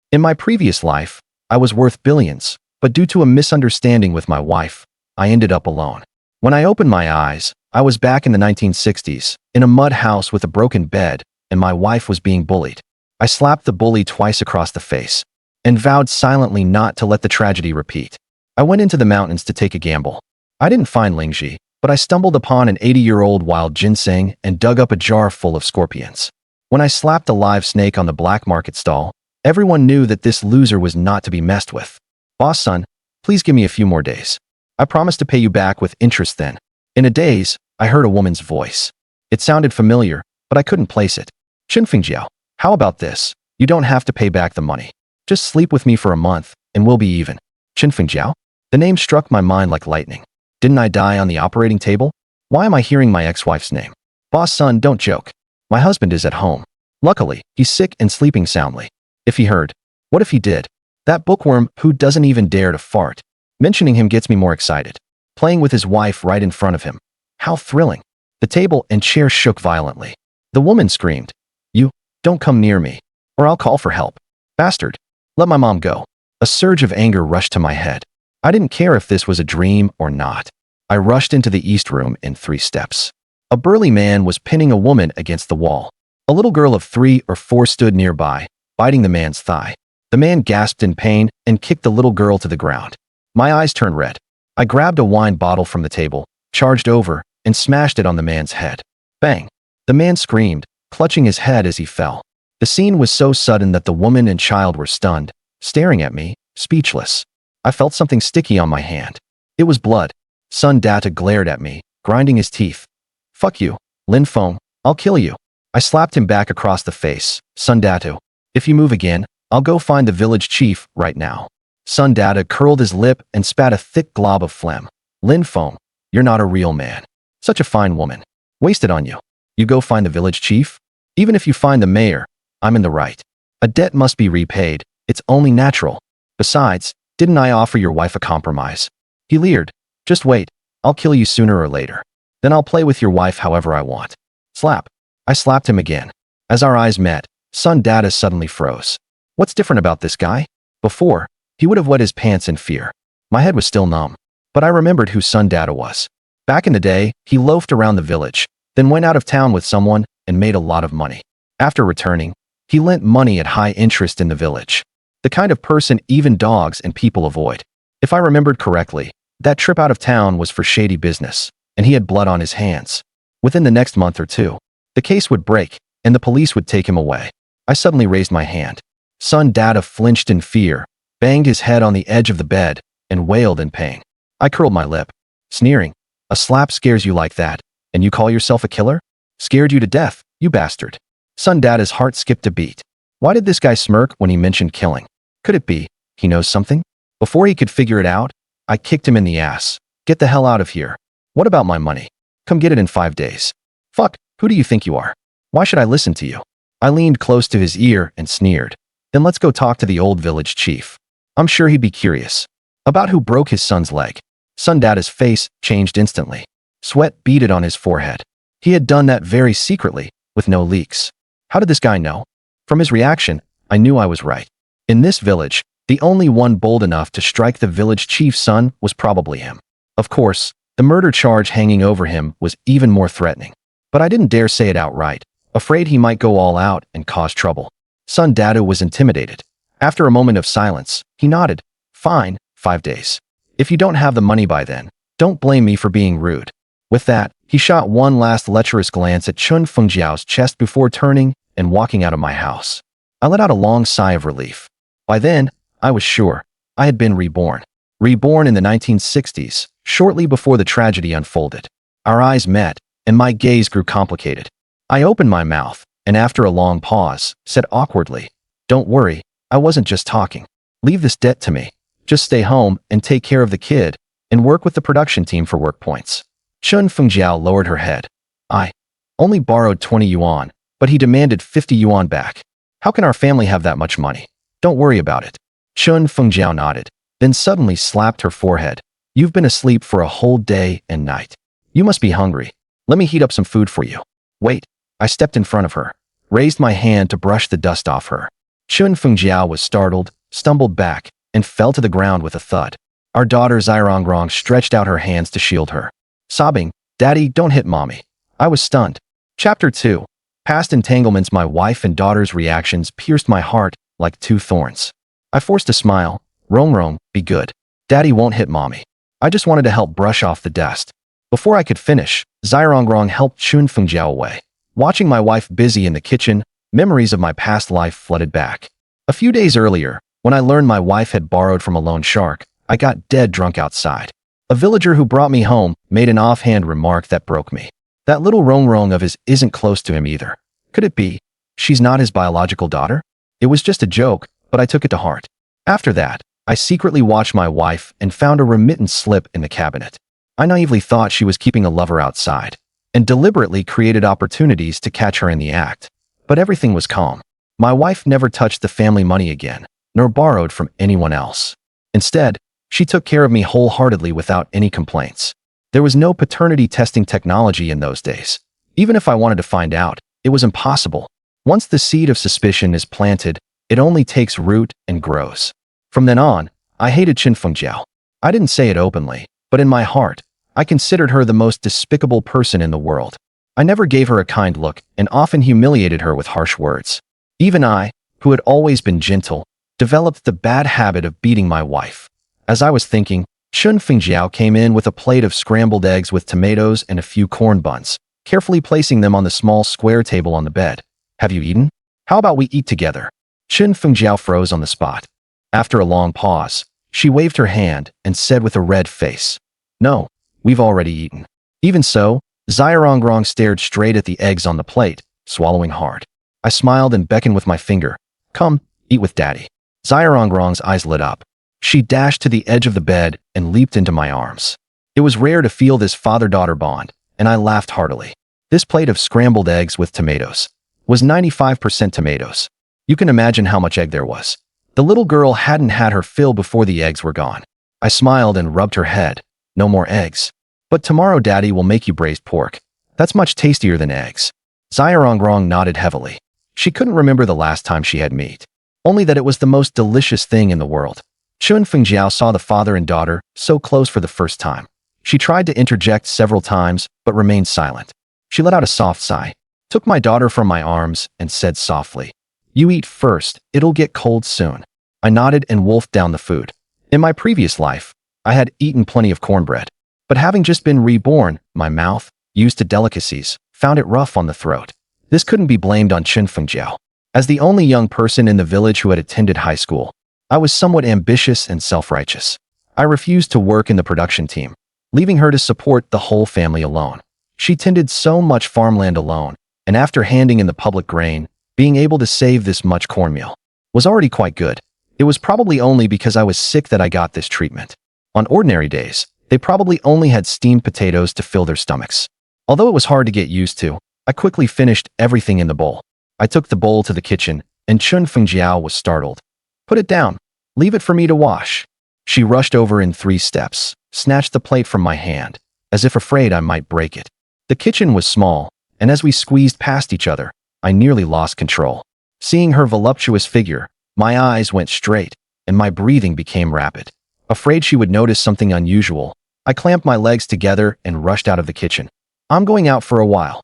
In my previous life, I was worth billions, but due to a misunderstanding with my wife, I ended up alone. When I opened my eyes, I was back in the 1960s, in a mud house with a broken bed, and my wife was being bullied. I slapped the bully twice across the face and vowed silently not to let the tragedy repeat. I went into the mountains to take a gamble. I didn't find Lingji, but I stumbled upon an 80-year-old wild ginseng and dug up a jar full of scorpions. When I slapped a live snake on the black market stall, everyone knew that this loser was not to be messed with. Boss son, please give me a few more days. I promise to pay you back with interest then. In a daze, I heard a woman's voice. It sounded familiar, but I couldn't place it. Fengjiao, how about this? You don't have to pay back the money. Just sleep with me for a month, and we'll be even. Fengjiao? The name struck my mind like lightning. Didn't I die on the operating table? Why am I hearing my ex-wife's name? Boss son, don't joke. My husband is at home. Luckily, he's sick and sleeping soundly. If he heard. What if he did? That bookworm who doesn't even dare to fart. Mentioning him gets me more excited. Playing with his wife right in front of him. How thrilling. The table and chair shook violently. The woman screamed, "You, don't come near me, or I'll call for help. Bastard. Let my mom go." A surge of anger rushed to my head. I didn't care if this was a dream or not. I rushed into the east room in 3 steps. A burly man was pinning a woman against the wall. A little girl of 3 or 4 stood nearby, biting the man's thigh. The man gasped in pain and kicked the little girl to the ground. My eyes turned red. I grabbed a wine bottle from the table, charged over, and smashed it on the man's head. Bang! The man screamed, clutching his head as he fell. The scene was so sudden that the woman and child were stunned, staring at me, speechless. I felt something sticky on my hand. It was blood. Sun Data glared at me, grinding his teeth. "Fuck you, Lin Feng, I'll kill you." I slapped him back across the face. "Sun Data, if you move again, I'll go find the village chief right now." Sun Data curled his lip and spat a thick glob of phlegm. "Lin Feng, you're not a real man. Such a fine woman. Wasted on you. You go find the village chief? Even if you find the mayor, I'm in the right. A debt must be repaid. It's only natural. Besides, didn't I offer your wife a compromise?" He leered. "Just wait. I'll kill you sooner or later. Then I'll play with your wife however I want." Slap. I slapped him again. As our eyes met, Sun Data suddenly froze. What's different about this guy? Before, he would have wet his pants in fear. My head was still numb. But I remembered who Sun Data was. Back in the day, he loafed around the village, then went out of town with someone and made a lot of money. After returning, he lent money at high interest in the village. The kind of person even dogs and people avoid. If I remembered correctly, that trip out of town was for shady business, and he had blood on his hands. Within the next month or two, the case would break, and the police would take him away. I suddenly raised my hand. Sun Data flinched in fear, banged his head on the edge of the bed, and wailed in pain. I curled my lip, sneering. "A slap scares you like that, and you call yourself a killer? Scared you to death, you bastard." Sun Data's heart skipped a beat. Why did this guy smirk when he mentioned killing? Could it be he knows something? Before he could figure it out, I kicked him in the ass. "Get the hell out of here. What about my money? Come get it in 5 days." "Fuck, who do you think you are? Why should I listen to you?" I leaned close to his ear and sneered. "Then let's go talk to the old village chief. I'm sure he'd be curious. About who broke his son's leg." Sun Data's face changed instantly. Sweat beaded on his forehead. He had done that very secretly, with no leaks. How did this guy know? From his reaction, I knew I was right. In this village, the only one bold enough to strike the village chief's son was probably him. Of course, the murder charge hanging over him was even more threatening. But I didn't dare say it outright, afraid he might go all out and cause trouble. Sun Data was intimidated. After a moment of silence, he nodded. "Fine, 5 days. If you don't have the money by then, don't blame me for being rude." With that, he shot one last lecherous glance at Fengjiao's chest before turning and walking out of my house. I let out a long sigh of relief. By then, I was sure I had been reborn. Reborn in the 1960s, shortly before the tragedy unfolded. Our eyes met, and my gaze grew complicated. I opened my mouth, and after a long pause, said awkwardly, "Don't worry, I wasn't just talking. Leave this debt to me. Just stay home and take care of the kid, and work with the production team for work points." Fengjiao lowered her head. "I only borrowed 20 yuan, but he demanded 50 yuan back. How can our family have that much money? Don't worry about it." Fengjiao nodded, then suddenly slapped her forehead. "You've been asleep for a whole day and night. You must be hungry. Let me heat up some food for you." "Wait." I stepped in front of her, raised my hand to brush the dust off her. Chun Fengjiao was startled, stumbled back, and fell to the ground with a thud. Our daughter Zairongrong stretched out her hands to shield her. Sobbing, "Daddy, don't hit mommy." I was stunned. Chapter 2. Past entanglements. My wife and daughter's reactions pierced my heart like two thorns. I forced a smile. "Rong, be good. Daddy won't hit mommy." I just wanted to help brush off the dust. Before I could finish, Zairongrong helped Chun Fengjiao away. Watching my wife busy in the kitchen, memories of my past life flooded back. A few days earlier, when I learned my wife had borrowed from a loan shark, I got dead drunk outside. A villager who brought me home made an offhand remark that broke me. "That little Rong of his isn't close to him either. Could it be she's not his biological daughter?" It was just a joke, but I took it to heart. After that, I secretly watched my wife and found a remittance slip in the cabinet. I naively thought she was keeping a lover outside, and deliberately created opportunities to catch her in the act. But everything was calm. My wife never touched the family money again, nor borrowed from anyone else. Instead, she took care of me wholeheartedly without any complaints. There was no paternity testing technology in those days. Even if I wanted to find out, it was impossible. Once the seed of suspicion is planted, it only takes root and grows. From then on, I hated Chun Fengjiao. I didn't say it openly, but in my heart, I considered her the most despicable person in the world. I never gave her a kind look and often humiliated her with harsh words. Even I, who had always been gentle, developed the bad habit of beating my wife. As I was thinking, Chun Fengjiao came in with a plate of scrambled eggs with tomatoes and a few corn buns, carefully placing them on the small square table on the bed. "Have you eaten? How about we eat together?" Chun Fengjiao froze on the spot. After a long pause, she waved her hand and said with a red face, "No, we've already eaten." Even so, Zairongrong stared straight at the eggs on the plate, swallowing hard. I smiled and beckoned with my finger. "Come, eat with Daddy." Zairongrong's eyes lit up. She dashed to the edge of the bed and leaped into my arms. It was rare to feel this father-daughter bond, and I laughed heartily. This plate of scrambled eggs with tomatoes was 95% tomatoes. You can imagine how much egg there was. The little girl hadn't had her fill before the eggs were gone. I smiled and rubbed her head. "No more eggs. But tomorrow Daddy will make you braised pork. That's much tastier than eggs." Zairongrong nodded heavily. She couldn't remember the last time she had meat, only that it was the most delicious thing in the world. Chun Fengjiao saw the father and daughter so close for the first time. She tried to interject several times, but remained silent. She let out a soft sigh, took my daughter from my arms, and said softly, "You eat first, it'll get cold soon." I nodded and wolfed down the food. In my previous life, I had eaten plenty of cornbread, but having just been reborn, my mouth, used to delicacies, found it rough on the throat. This couldn't be blamed on Chun Fengjiao. As the only young person in the village who had attended high school, I was somewhat ambitious and self-righteous. I refused to work in the production team, leaving her to support the whole family alone. She tended so much farmland alone, and after handing in the public grain, being able to save this much cornmeal was already quite good. It was probably only because I was sick that I got this treatment. On ordinary days, they probably only had steamed potatoes to fill their stomachs. Although it was hard to get used to, I quickly finished everything in the bowl. I took the bowl to the kitchen, and Chun Fengjiao was startled. "Put it down. Leave it for me to wash." She rushed over in 3 steps, snatched the plate from my hand, as if afraid I might break it. The kitchen was small, and as we squeezed past each other, I nearly lost control. Seeing her voluptuous figure, my eyes went straight, and my breathing became rapid. Afraid she would notice something unusual, I clamped my legs together and rushed out of the kitchen. "I'm going out for a while."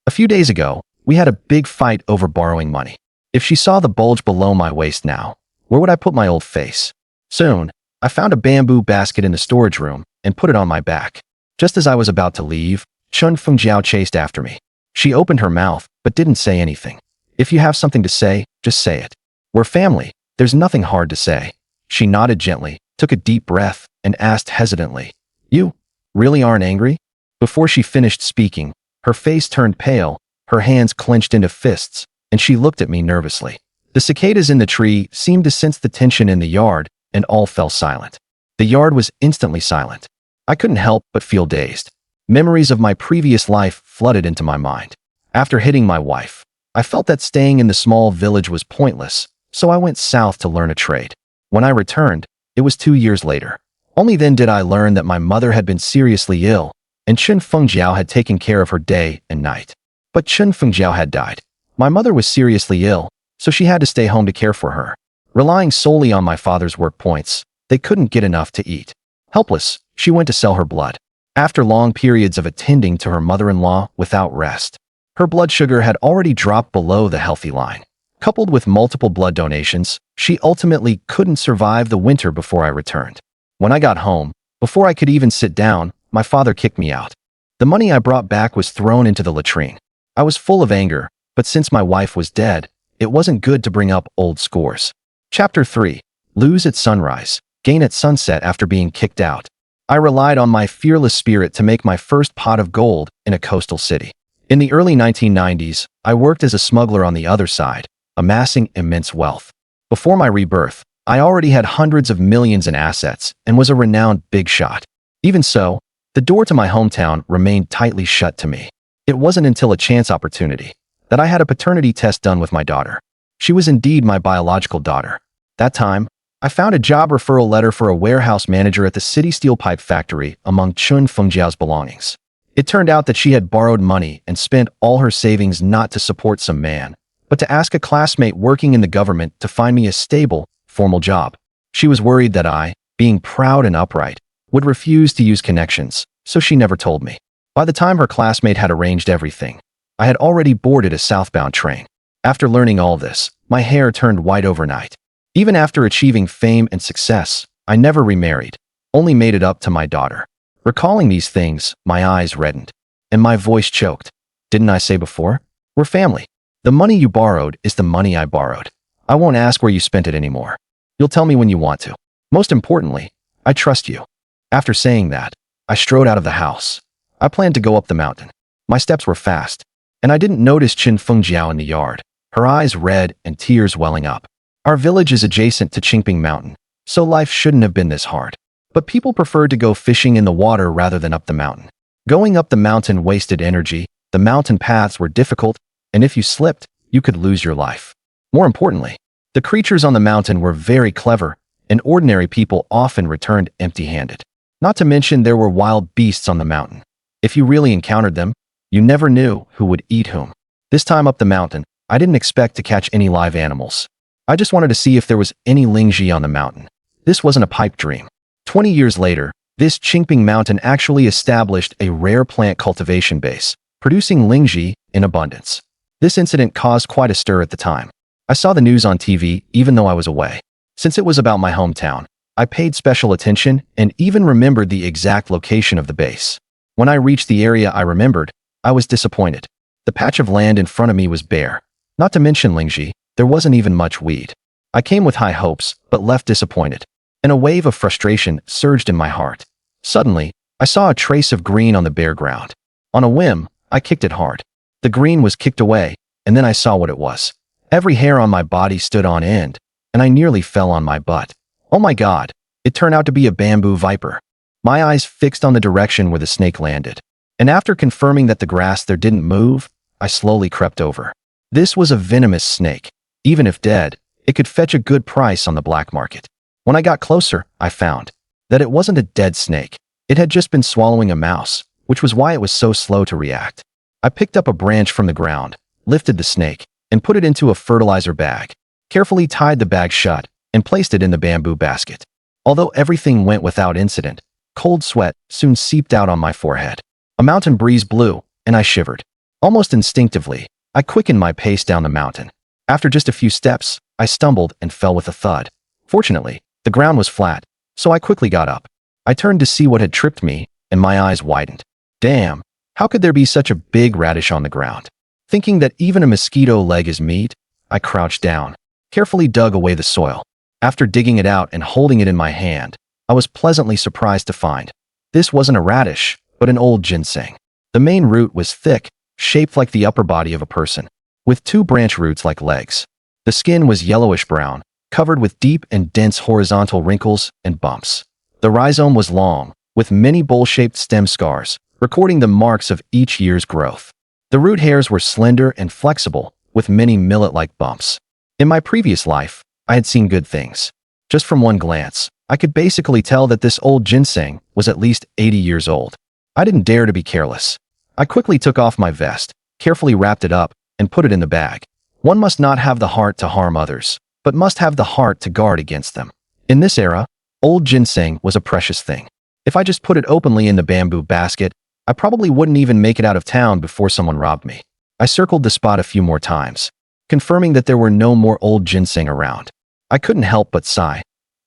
A few days ago, we had a big fight over borrowing money. If she saw the bulge below my waist now, where would I put my old face? Soon, I found a bamboo basket in the storage room and put it on my back. Just as I was about to leave, Chun Fengjiao chased after me. She opened her mouth, but didn't say anything. "If you have something to say, just say it. We're family. There's nothing hard to say." She nodded gently, took a deep breath, and asked hesitantly, "You really aren't angry?" Before she finished speaking, her face turned pale, her hands clenched into fists, and she looked at me nervously. The cicadas in the tree seemed to sense the tension in the yard, and all fell silent. The yard was instantly silent. I couldn't help but feel dazed. Memories of my previous life flooded into my mind. After hitting my wife, I felt that staying in the small village was pointless, so I went south to learn a trade. When I returned, it was 2 years later. Only then did I learn that my mother had been seriously ill, and Chun Fengjiao had taken care of her day and night. But Chun Fengjiao had died. My mother was seriously ill, so she had to stay home to care for her. Relying solely on my father's work points, they couldn't get enough to eat. Helpless, she went to sell her blood. After long periods of attending to her mother-in-law without rest, her blood sugar had already dropped below the healthy line. Coupled with multiple blood donations, she ultimately couldn't survive the winter before I returned. When I got home, before I could even sit down, my father kicked me out. The money I brought back was thrown into the latrine. I was full of anger, but since my wife was dead, it wasn't good to bring up old scores. Chapter 3. Lose at sunrise, gain at sunset after being kicked out. I relied on my fearless spirit to make my first pot of gold in a coastal city. In the early 1990s, I worked as a smuggler on the other side, amassing immense wealth. Before my rebirth, I already had hundreds of millions in assets and was a renowned big shot. Even so, the door to my hometown remained tightly shut to me. It wasn't until a chance opportunity that I had a paternity test done with my daughter. She was indeed my biological daughter. That time, I found a job referral letter for a warehouse manager at the city steel pipe factory among Chun Fengjiao's belongings. It turned out that she had borrowed money and spent all her savings not to support some man, but to ask a classmate working in the government to find me a stable, formal job. She was worried that I, being proud and upright, would refuse to use connections, so she never told me. By the time her classmate had arranged everything, I had already boarded a southbound train. After learning all this, my hair turned white overnight. Even after achieving fame and success, I never remarried, only made it up to my daughter. Recalling these things, my eyes reddened, and my voice choked. Didn't I say before? We're family. The money you borrowed is the money I borrowed. I won't ask where you spent it anymore. You'll tell me when you want to. Most importantly, I trust you. After saying that, I strode out of the house. I planned to go up the mountain. My steps were fast, and I didn't notice Qin Fengjiao in the yard, her eyes red and tears welling up. Our village is adjacent to Qingping Mountain, so life shouldn't have been this hard. But people preferred to go fishing in the water rather than up the mountain. Going up the mountain wasted energy, the mountain paths were difficult, and if you slipped, you could lose your life. More importantly, the creatures on the mountain were very clever, and ordinary people often returned empty-handed. Not to mention there were wild beasts on the mountain. If you really encountered them, you never knew who would eat whom. This time up the mountain, I didn't expect to catch any live animals. I just wanted to see if there was any Lingji on the mountain. This wasn't a pipe dream. 20 years later, this Qingping Mountain actually established a rare plant cultivation base, producing Lingji in abundance. This incident caused quite a stir at the time. I saw the news on TV even though I was away. Since it was about my hometown, I paid special attention and even remembered the exact location of the base. When I reached the area I remembered, I was disappointed. The patch of land in front of me was bare. Not to mention Lingji, there wasn't even much weed. I came with high hopes, but left disappointed, and a wave of frustration surged in my heart. Suddenly, I saw a trace of green on the bare ground. On a whim, I kicked it hard. The green was kicked away, and then I saw what it was. Every hair on my body stood on end, and I nearly fell on my butt. Oh my God, it turned out to be a bamboo viper. My eyes fixed on the direction where the snake landed, and after confirming that the grass there didn't move, I slowly crept over. This was a venomous snake. Even if dead, it could fetch a good price on the black market. When I got closer, I found that it wasn't a dead snake. It had just been swallowing a mouse, which was why it was so slow to react. I picked up a branch from the ground, lifted the snake, and put it into a fertilizer bag, carefully tied the bag shut, and placed it in the bamboo basket. Although everything went without incident, cold sweat soon seeped out on my forehead. A mountain breeze blew, and I shivered. Almost instinctively, I quickened my pace down the mountain. After just a few steps, I stumbled and fell with a thud. Fortunately, the ground was flat, so I quickly got up. I turned to see what had tripped me, and my eyes widened. Damn, how could there be such a big radish on the ground? Thinking that even a mosquito leg is meat, I crouched down, carefully dug away the soil. After digging it out and holding it in my hand, I was pleasantly surprised to find this wasn't a radish, but an old ginseng. The main root was thick, shaped like the upper body of a person, with two branch roots like legs. The skin was yellowish-brown, covered with deep and dense horizontal wrinkles and bumps. The rhizome was long, with many bowl-shaped stem scars, recording the marks of each year's growth. The root hairs were slender and flexible, with many millet-like bumps. In my previous life, I had seen good things. Just from one glance, I could basically tell that this old ginseng was at least 80 years old. I didn't dare to be careless. I quickly took off my vest, carefully wrapped it up, and put it in the bag. One must not have the heart to harm others, but must have the heart to guard against them. In this era, old ginseng was a precious thing. If I just put it openly in the bamboo basket, I probably wouldn't even make it out of town before someone robbed me. I circled the spot a few more times, confirming that there were no more old ginseng around. I couldn't help but sigh.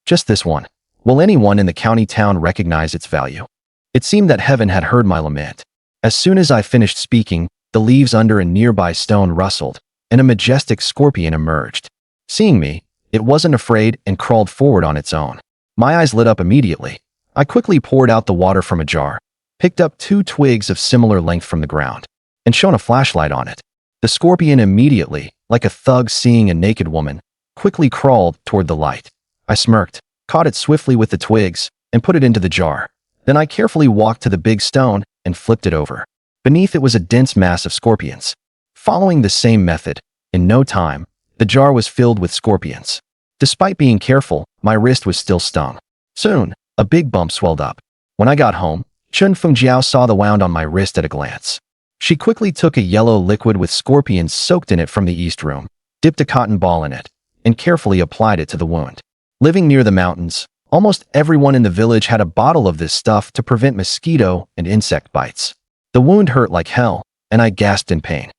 Just this one. Will anyone in the county town recognize its value? It seemed that heaven had heard my lament. As soon as I finished speaking, the leaves under a nearby stone rustled, and a majestic scorpion emerged. Seeing me, it wasn't afraid and crawled forward on its own. My eyes lit up immediately. I quickly poured out the water from a jar, picked up 2 twigs of similar length from the ground, and shone a flashlight on it. The scorpion immediately, like a thug seeing a naked woman, quickly crawled toward the light. I smirked, caught it swiftly with the twigs, and put it into the jar. Then I carefully walked to the big stone and flipped it over. Beneath it was a dense mass of scorpions. Following the same method, in no time, the jar was filled with scorpions. Despite being careful, my wrist was still stung. Soon, a big bump swelled up. When I got home, Chun Fengjiao saw the wound on my wrist at a glance. She quickly took a yellow liquid with scorpions soaked in it from the east room, dipped a cotton ball in it, and carefully applied it to the wound. Living near the mountains, almost everyone in the village had a bottle of this stuff to prevent mosquito and insect bites. The wound hurt like hell, and I gasped in pain.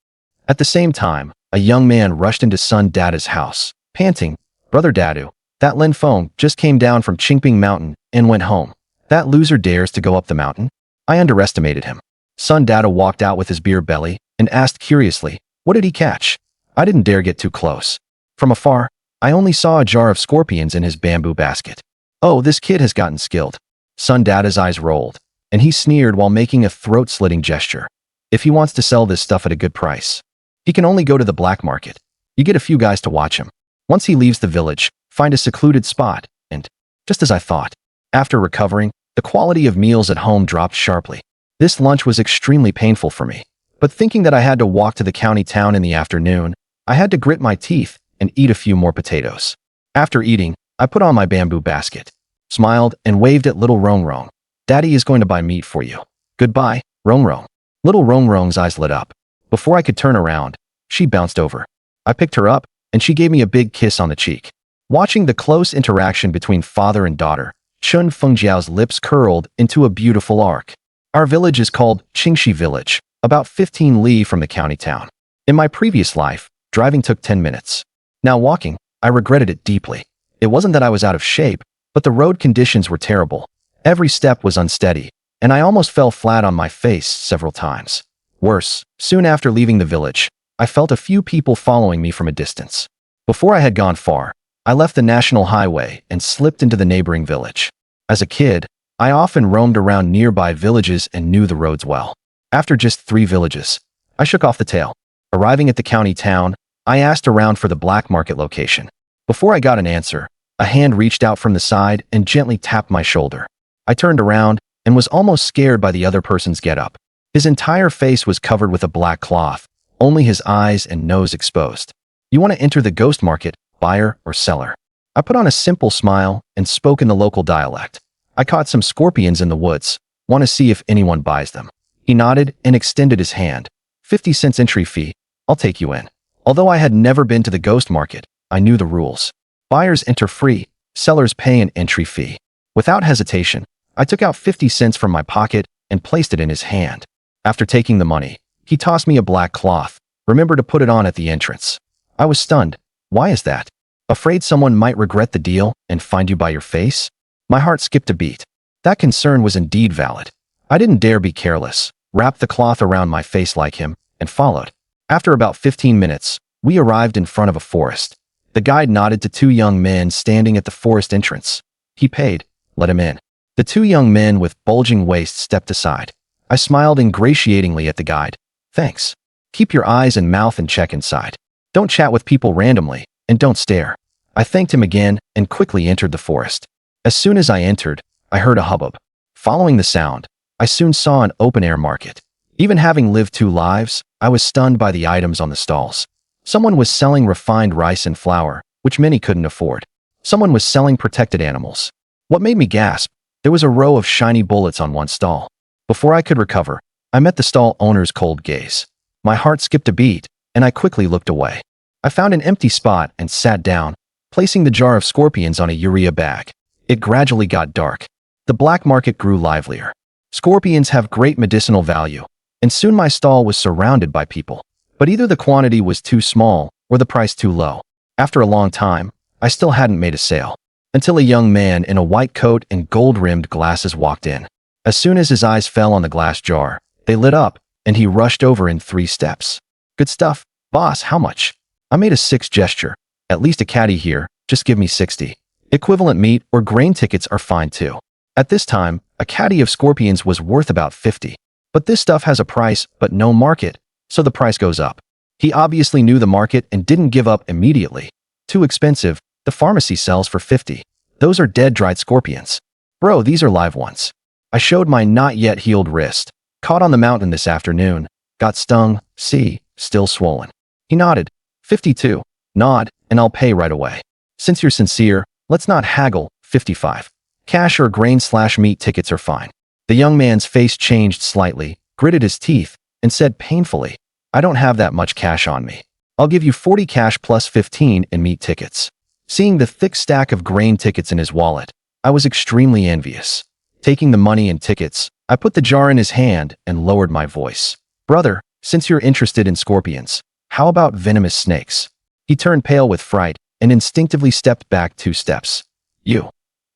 At the same time, a young man rushed into son Dada's house, panting, "Brother Dadu, that Lin Feng just came down from Qingping Mountain and went home. That loser dares to go up the mountain?" I underestimated him. Son Dada walked out with his beer belly and asked curiously, "What did he catch?" I didn't dare get too close. From afar, I only saw a jar of scorpions in his bamboo basket. "Oh, this kid has gotten skilled." Son Dada's eyes rolled, and he sneered while making a throat-slitting gesture. "If he wants to sell this stuff at a good price, he can only go to the black market. You get a few guys to watch him. Once he leaves the village, find a secluded spot, and..." Just as I thought. After recovering, the quality of meals at home dropped sharply. This lunch was extremely painful for me, but thinking that I had to walk to the county town in the afternoon, I had to grit my teeth and eat a few more potatoes. After eating, I put on my bamboo basket, smiled, and waved at little Rong Rong. "Daddy is going to buy meat for you. Goodbye, Rong Rong." Little Rong Rong's eyes lit up. Before I could turn around, she bounced over. I picked her up, and she gave me a big kiss on the cheek. Watching the close interaction between father and daughter, Chun Fengjiao's lips curled into a beautiful arc. Our village is called Qingxi Village, about 15 li from the county town. In my previous life, driving took 10 minutes. Now walking, I regretted it deeply. It wasn't that I was out of shape, but the road conditions were terrible. Every step was unsteady, and I almost fell flat on my face several times. Worse, soon after leaving the village, I felt a few people following me from a distance. Before I had gone far, I left the national highway and slipped into the neighboring village. As a kid, I often roamed around nearby villages and knew the roads well. After just 3 villages, I shook off the tail. Arriving at the county town, I asked around for the black market location. Before I got an answer, a hand reached out from the side and gently tapped my shoulder. I turned around and was almost scared by the other person's getup. His entire face was covered with a black cloth, only his eyes and nose exposed. "You want to enter the ghost market, buyer or seller?" I put on a simple smile and spoke in the local dialect. "I caught some scorpions in the woods. Want to see if anyone buys them." He nodded and extended his hand. 50 cents entry fee. I'll take you in." Although I had never been to the ghost market, I knew the rules. Buyers enter free, sellers pay an entry fee. Without hesitation, I took out 50 cents from my pocket and placed it in his hand. After taking the money, he tossed me a black cloth. "Remember to put it on at the entrance." I was stunned. "Why is that?" "Afraid someone might regret the deal and find you by your face?" My heart skipped a beat. That concern was indeed valid. I didn't dare be careless, wrapped the cloth around my face like him, and followed. After about 15 minutes, we arrived in front of a forest. The guide nodded to 2 young men standing at the forest entrance. He paid. Let him in. The 2 young men with bulging waists stepped aside. I smiled ingratiatingly at the guide. "Thanks. Keep your eyes and mouth in check inside. Don't chat with people randomly, and don't stare." I thanked him again and quickly entered the forest. As soon as I entered, I heard a hubbub. Following the sound, I soon saw an open-air market. Even having lived 2 lives, I was stunned by the items on the stalls. Someone was selling refined rice and flour, which many couldn't afford. Someone was selling protected animals. What made me gasp, there was a row of shiny bullets on one stall. Before I could recover, I met the stall owner's cold gaze. My heart skipped a beat, and I quickly looked away. I found an empty spot and sat down, placing the jar of scorpions on a urea bag. It gradually got dark. The black market grew livelier. Scorpions have great medicinal value, and soon my stall was surrounded by people. But either the quantity was too small or the price too low. After a long time, I still hadn't made a sale, until a young man in a white coat and gold-rimmed glasses walked in. As soon as his eyes fell on the glass jar, they lit up, and he rushed over in 3 steps. "Good stuff. Boss, how much?" I made a 6 gesture. "At least a caddy here, just give me 60. Equivalent meat or grain tickets are fine too." At this time, a caddy of scorpions was worth about 50. But this stuff has a price but no market, so the price goes up. He obviously knew the market and didn't give up immediately. "Too expensive, the pharmacy sells for 50. Those are dead dried scorpions." "Bro, these are live ones." I showed my not yet healed wrist. "Caught on the mountain this afternoon. Got stung, see, still swollen." He nodded. 52. Nod, and I'll pay right away. "Since you're sincere, let's not haggle, 55. Cash or grain/meat tickets are fine." The young man's face changed slightly, gritted his teeth, and said painfully, "I don't have that much cash on me. I'll give you 40 cash plus 15 in meat tickets." Seeing the thick stack of grain tickets in his wallet, I was extremely envious. Taking the money and tickets, I put the jar in his hand and lowered my voice. "Brother, since you're interested in scorpions, how about venomous snakes?" He turned pale with fright and instinctively stepped back 2 steps.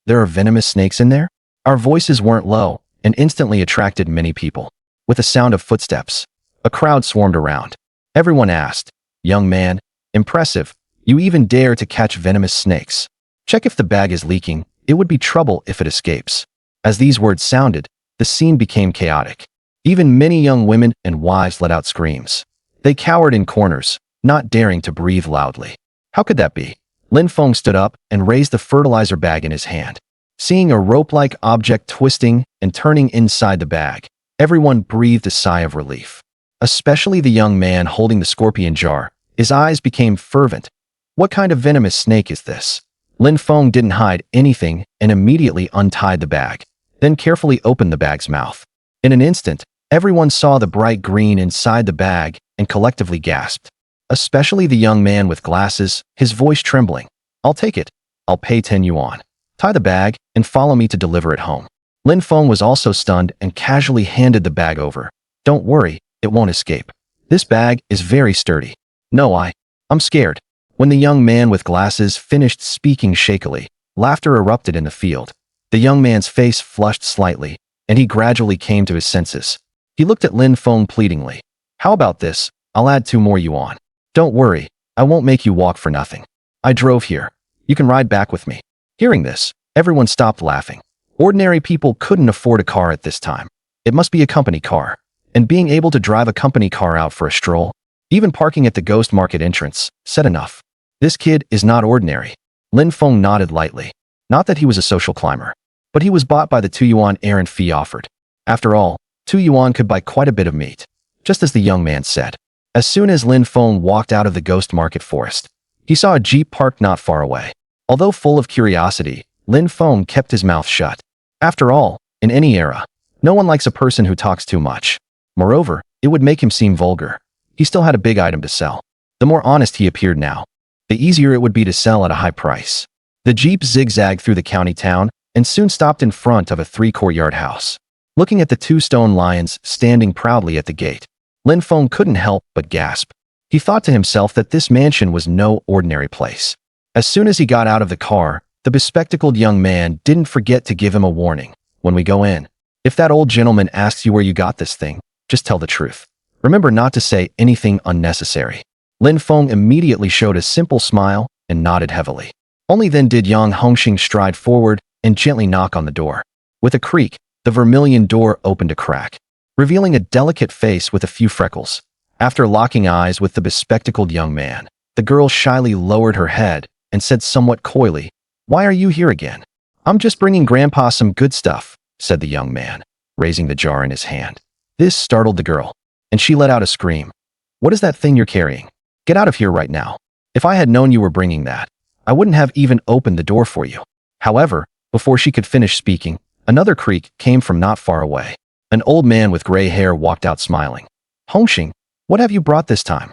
There are venomous snakes in there?" Our voices weren't low and instantly attracted many people. With a sound of footsteps, a crowd swarmed around. Everyone asked, "Young man, impressive. You even dare to catch venomous snakes. Check if the bag is leaking. It would be trouble if it escapes." As these words sounded, the scene became chaotic. Even many young women and wives let out screams. They cowered in corners, not daring to breathe loudly. How could that be? Lin Feng stood up and raised the fertilizer bag in his hand. Seeing a rope-like object twisting and turning inside the bag, everyone breathed a sigh of relief. Especially the young man holding the scorpion jar. His eyes became fervent. "What kind of venomous snake is this?" Lin Feng didn't hide anything and immediately untied the bag, then carefully opened the bag's mouth. In an instant, everyone saw the bright green inside the bag and collectively gasped. Especially the young man with glasses, his voice trembling. "I'll take it. I'll pay 10 yuan. Tie the bag and follow me to deliver it home." Lin Feng was also stunned and casually handed the bag over. "Don't worry, it won't escape. This bag is very sturdy." "No, I'm scared." When the young man with glasses finished speaking shakily, laughter erupted in the field. The young man's face flushed slightly, and he gradually came to his senses. He looked at Lin Feng pleadingly. "How about this? I'll add 2 more yuan. Don't worry, I won't make you walk for nothing. I drove here. You can ride back with me." Hearing this, everyone stopped laughing. Ordinary people couldn't afford a car at this time. It must be a company car. And being able to drive a company car out for a stroll, even parking at the ghost market entrance, said enough. This kid is not ordinary. Lin Feng nodded lightly. Not that he was a social climber, but he was bought by the 2 yuan errand fee offered. After all, 2 yuan could buy quite a bit of meat, just as the young man said. As soon as Lin Feng walked out of the ghost market forest, he saw a jeep parked not far away. Although full of curiosity, Lin Feng kept his mouth shut. After all, in any era, no one likes a person who talks too much. Moreover, it would make him seem vulgar. He still had a big item to sell. The more honest he appeared now, the easier it would be to sell at a high price. The jeep zigzagged through the county town and soon stopped in front of a 3-courtyard house. Looking at the 2 stone lions standing proudly at the gate, Lin Feng couldn't help but gasp. He thought to himself that this mansion was no ordinary place. As soon as he got out of the car, the bespectacled young man didn't forget to give him a warning. "When we go in, if that old gentleman asks you where you got this thing, just tell the truth. Remember not to say anything unnecessary." Lin Feng immediately showed a simple smile and nodded heavily. Only then did Yang Hongxing stride forward and gently knock on the door. With a creak, the vermilion door opened a crack, revealing a delicate face with a few freckles. After locking eyes with the bespectacled young man, the girl shyly lowered her head and said somewhat coyly, "Why are you here again?" "I'm just bringing Grandpa some good stuff," said the young man, raising the jar in his hand. This startled the girl, and she let out a scream. "What is that thing you're carrying? Get out of here right now. If I had known you were bringing that, I wouldn't have even opened the door for you." However, before she could finish speaking, another creak came from not far away. An old man with gray hair walked out smiling. "Hongxing, what have you brought this time?"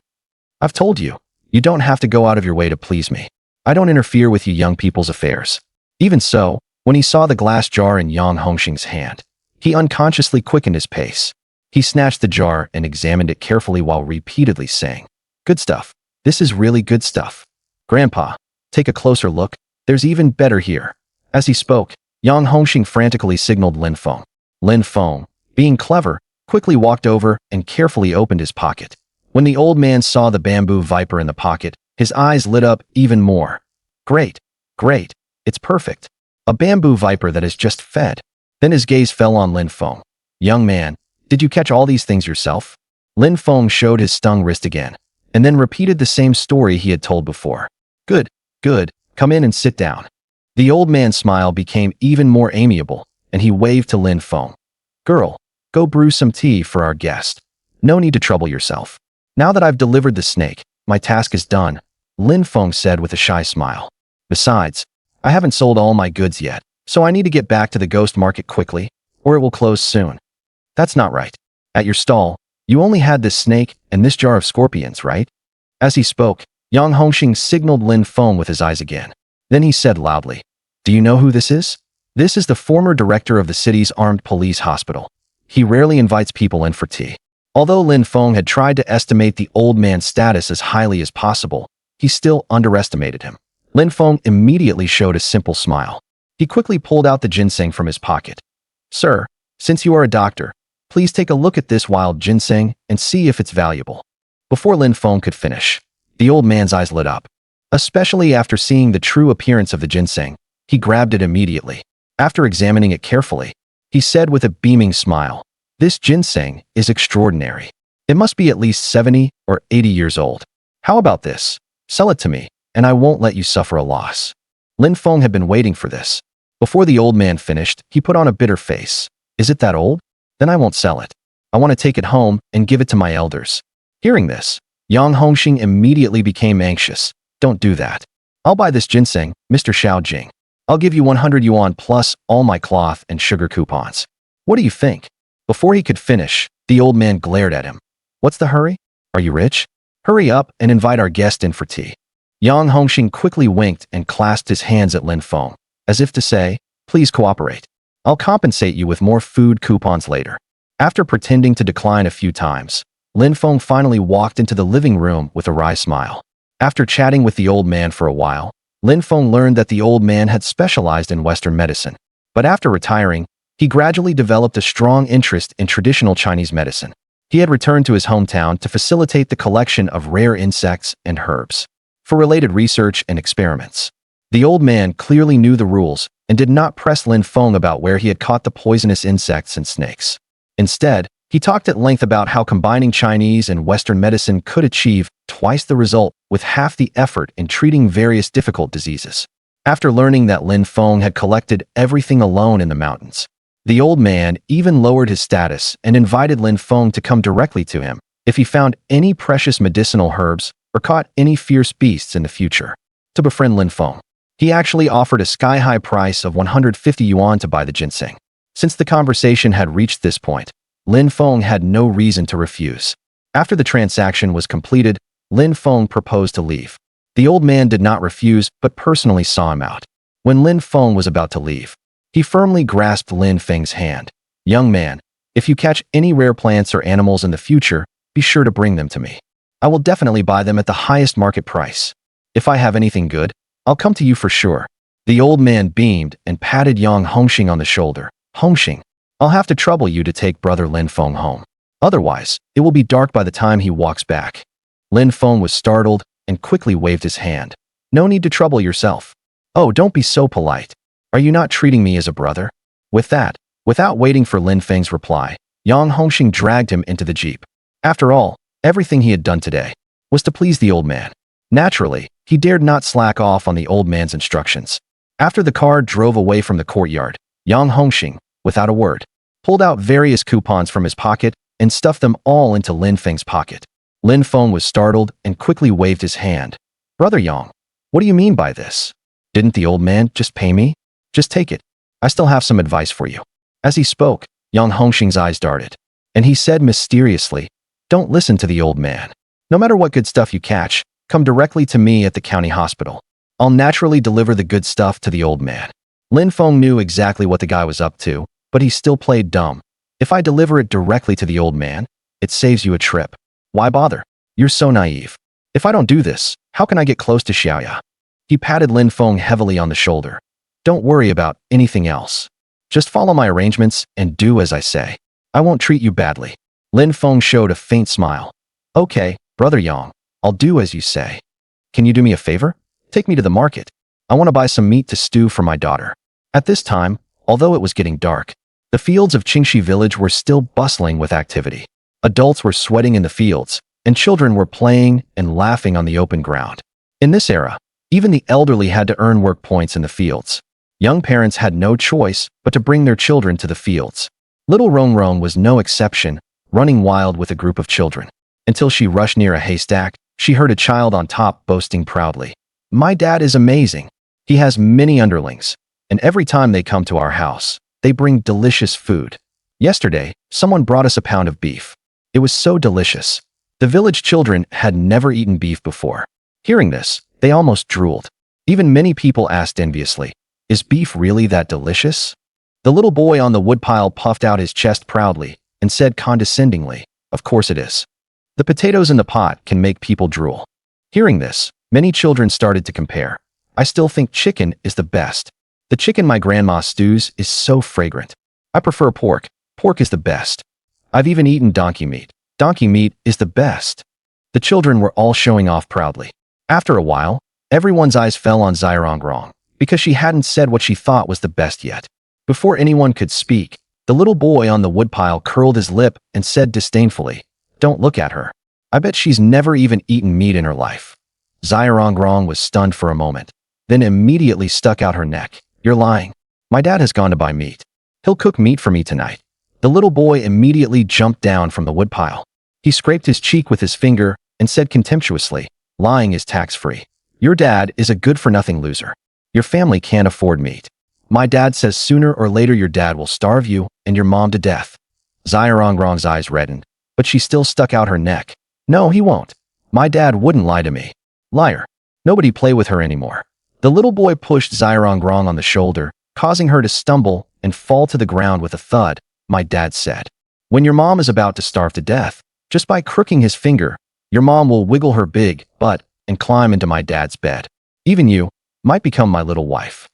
"I've told you. You don't have to go out of your way to please me. I don't interfere with you young people's affairs. Even so, when he saw the glass jar in Yang Hongxing's hand, he unconsciously quickened his pace. He snatched the jar and examined it carefully while repeatedly saying, "Good stuff. This is really good stuff. Grandpa, take a closer look. There's even better here." As he spoke, Yang Hongxing frantically signaled Lin Feng. Lin Feng, being clever, quickly walked over and carefully opened his pocket. When the old man saw the bamboo viper in the pocket, his eyes lit up even more. Great, great, it's perfect. A bamboo viper that has just fed. Then his gaze fell on Lin Feng. Young man, did you catch all these things yourself? Lin Feng showed his stung wrist again, and then repeated the same story he had told before. Good, good, come in and sit down. The old man's smile became even more amiable, and he waved to Lin Feng. Girl, go brew some tea for our guest. No need to trouble yourself. Now that I've delivered the snake, my task is done, Lin Feng said with a shy smile. Besides, I haven't sold all my goods yet, so I need to get back to the ghost market quickly, or it will close soon. That's not right. At your stall, you only had this snake and this jar of scorpions, right? As he spoke, Yang Hongxing signaled Lin Feng with his eyes again. Then he said loudly, Do you know who this is? This is the former director of the city's armed police hospital. He rarely invites people in for tea. Although Lin Feng had tried to estimate the old man's status as highly as possible, he still underestimated him. Lin Feng immediately showed a simple smile. He quickly pulled out the ginseng from his pocket. Sir, since you are a doctor, please take a look at this wild ginseng and see if it's valuable. Before Lin Feng could finish, the old man's eyes lit up. Especially after seeing the true appearance of the ginseng, he grabbed it immediately. After examining it carefully, he said with a beaming smile, This ginseng is extraordinary. It must be at least 70 or 80 years old. How about this? Sell it to me, and I won't let you suffer a loss. Lin Feng had been waiting for this. Before the old man finished, he put on a bitter face. Is it that old? Then I won't sell it. I want to take it home and give it to my elders. Hearing this, Yang Hongxing immediately became anxious. Don't do that. I'll buy this ginseng, Mr. Xiao Jing. I'll give you 100 yuan plus all my cloth and sugar coupons. What do you think? Before he could finish, the old man glared at him. What's the hurry? Are you rich? Hurry up and invite our guest in for tea. Yang Hongxing quickly winked and clasped his hands at Lin Feng, as if to say, Please cooperate. I'll compensate you with more food coupons later. After pretending to decline a few times, Lin Feng finally walked into the living room with a wry smile. After chatting with the old man for a while, Lin Feng learned that the old man had specialized in Western medicine. But after retiring, he gradually developed a strong interest in traditional Chinese medicine. He had returned to his hometown to facilitate the collection of rare insects and herbs for related research and experiments. The old man clearly knew the rules and did not press Lin Feng about where he had caught the poisonous insects and snakes. Instead, he talked at length about how combining Chinese and Western medicine could achieve twice the result with half the effort in treating various difficult diseases. After learning that Lin Feng had collected everything alone in the mountains, the old man even lowered his status and invited Lin Feng to come directly to him if he found any precious medicinal herbs or caught any fierce beasts in the future. To befriend Lin Feng, he actually offered a sky-high price of 150 yuan to buy the ginseng. Since the conversation had reached this point, Lin Feng had no reason to refuse. After the transaction was completed, Lin Feng proposed to leave. The old man did not refuse but personally saw him out. When Lin Feng was about to leave, he firmly grasped Lin Feng's hand. Young man, if you catch any rare plants or animals in the future, be sure to bring them to me. I will definitely buy them at the highest market price. If I have anything good, I'll come to you for sure. The old man beamed and patted Yang Hongxing on the shoulder. Hongxing, I'll have to trouble you to take brother Lin Feng home. Otherwise, it will be dark by the time he walks back. Lin Feng was startled and quickly waved his hand. No need to trouble yourself. Oh, don't be so polite. Are you not treating me as a brother? With that, without waiting for Lin Feng's reply, Yang Hongxing dragged him into the jeep. After all, everything he had done today was to please the old man. Naturally, he dared not slack off on the old man's instructions. After the car drove away from the courtyard, Yang Hongxing, without a word, pulled out various coupons from his pocket and stuffed them all into Lin Feng's pocket. Lin Feng was startled and quickly waved his hand. Brother Yang, what do you mean by this? Didn't the old man just pay me? Just take it. I still have some advice for you. As he spoke, Yang Hongxing's eyes darted, and he said mysteriously, Don't listen to the old man. No matter what good stuff you catch, come directly to me at the county hospital. I'll naturally deliver the good stuff to the old man. Lin Feng knew exactly what the guy was up to, but he still played dumb. If I deliver it directly to the old man, it saves you a trip. Why bother? You're so naive. If I don't do this, how can I get close to Xiaoya? He patted Lin Feng heavily on the shoulder. Don't worry about anything else. Just follow my arrangements and do as I say. I won't treat you badly. Lin Feng showed a faint smile. Okay, Brother Yang, I'll do as you say. Can you do me a favor? Take me to the market. I want to buy some meat to stew for my daughter. At this time, although it was getting dark, the fields of Qingxi village were still bustling with activity. Adults were sweating in the fields, and children were playing and laughing on the open ground. In this era, even the elderly had to earn work points in the fields. Young parents had no choice but to bring their children to the fields. Little Rongrong was no exception, running wild with a group of children. Until she rushed near a haystack, she heard a child on top boasting proudly. My dad is amazing. He has many underlings, and every time they come to our house, they bring delicious food. Yesterday, someone brought us a pound of beef. It was so delicious. The village children had never eaten beef before. Hearing this, they almost drooled. Even many people asked enviously, is beef really that delicious? The little boy on the woodpile puffed out his chest proudly and said condescendingly, of course it is. The potatoes in the pot can make people drool. Hearing this, many children started to compare. I still think chicken is the best. The chicken my grandma stews is so fragrant. I prefer pork. Pork is the best. I've even eaten donkey meat. Donkey meat is the best. The children were all showing off proudly. After a while, everyone's eyes fell on Rongrong, because she hadn't said what she thought was the best yet. Before anyone could speak, the little boy on the woodpile curled his lip and said disdainfully, don't look at her. I bet she's never even eaten meat in her life. Rongrong was stunned for a moment, then immediately stuck out her neck. You're lying. My dad has gone to buy meat. He'll cook meat for me tonight. The little boy immediately jumped down from the woodpile. He scraped his cheek with his finger and said contemptuously, lying is tax-free. Your dad is a good-for-nothing loser. Your family can't afford meat. My dad says sooner or later your dad will starve you and your mom to death. Rongrong's eyes reddened, but she still stuck out her neck. No, he won't. My dad wouldn't lie to me. Liar. Nobody play with her anymore. The little boy pushed Rongrong on the shoulder, causing her to stumble and fall to the ground with a thud. My dad said, when your mom is about to starve to death, just by crooking his finger, your mom will wiggle her big butt and climb into my dad's bed. Even you might become my little wife.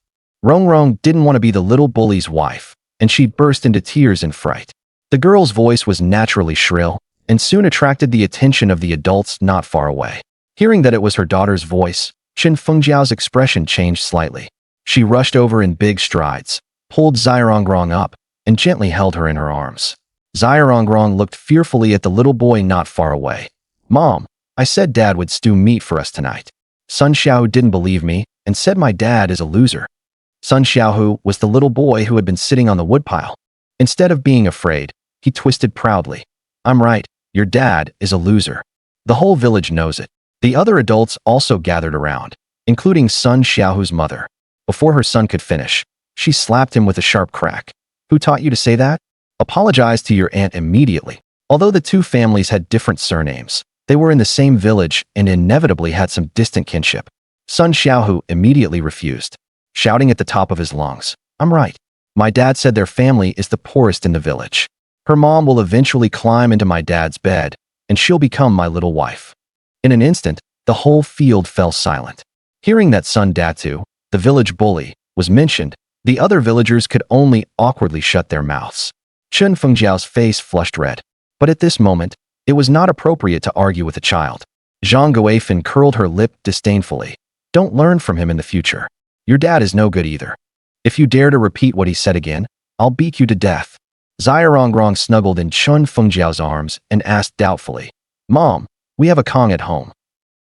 Rongrong didn't want to be the little bully's wife, and she burst into tears in fright. The girl's voice was naturally shrill and soon attracted the attention of the adults not far away. Hearing that it was her daughter's voice, Qin Fengjiao's expression changed slightly. She rushed over in big strides, pulled Rongrong up, and gently held her in her arms. Rongrong looked fearfully at the little boy not far away. Mom, I said Dad would stew meat for us tonight. Sun Xiaohu didn't believe me and said my dad is a loser. Sun Xiaohu was the little boy who had been sitting on the woodpile. Instead of being afraid, he twisted proudly. I'm right, your dad is a loser. The whole village knows it. The other adults also gathered around, including Sun Xiaohu's mother. Before her son could finish, she slapped him with a sharp crack. Who taught you to say that? Apologize to your aunt immediately. Although the two families had different surnames, they were in the same village and inevitably had some distant kinship. Sun Xiaohu immediately refused, shouting at the top of his lungs, I'm right. My dad said their family is the poorest in the village. Her mom will eventually climb into my dad's bed, and she'll become my little wife. In an instant, the whole field fell silent. Hearing that Sun Datu, the village bully, was mentioned, the other villagers could only awkwardly shut their mouths. Qin Fengjiao's face flushed red. But at this moment, it was not appropriate to argue with a child. Zhang Guifan curled her lip disdainfully. Don't learn from him in the future. Your dad is no good either. If you dare to repeat what he said again, I'll beat you to death. Rongrong snuggled in Qin Fengjiao's arms and asked doubtfully, Mom, we have a Kong at home.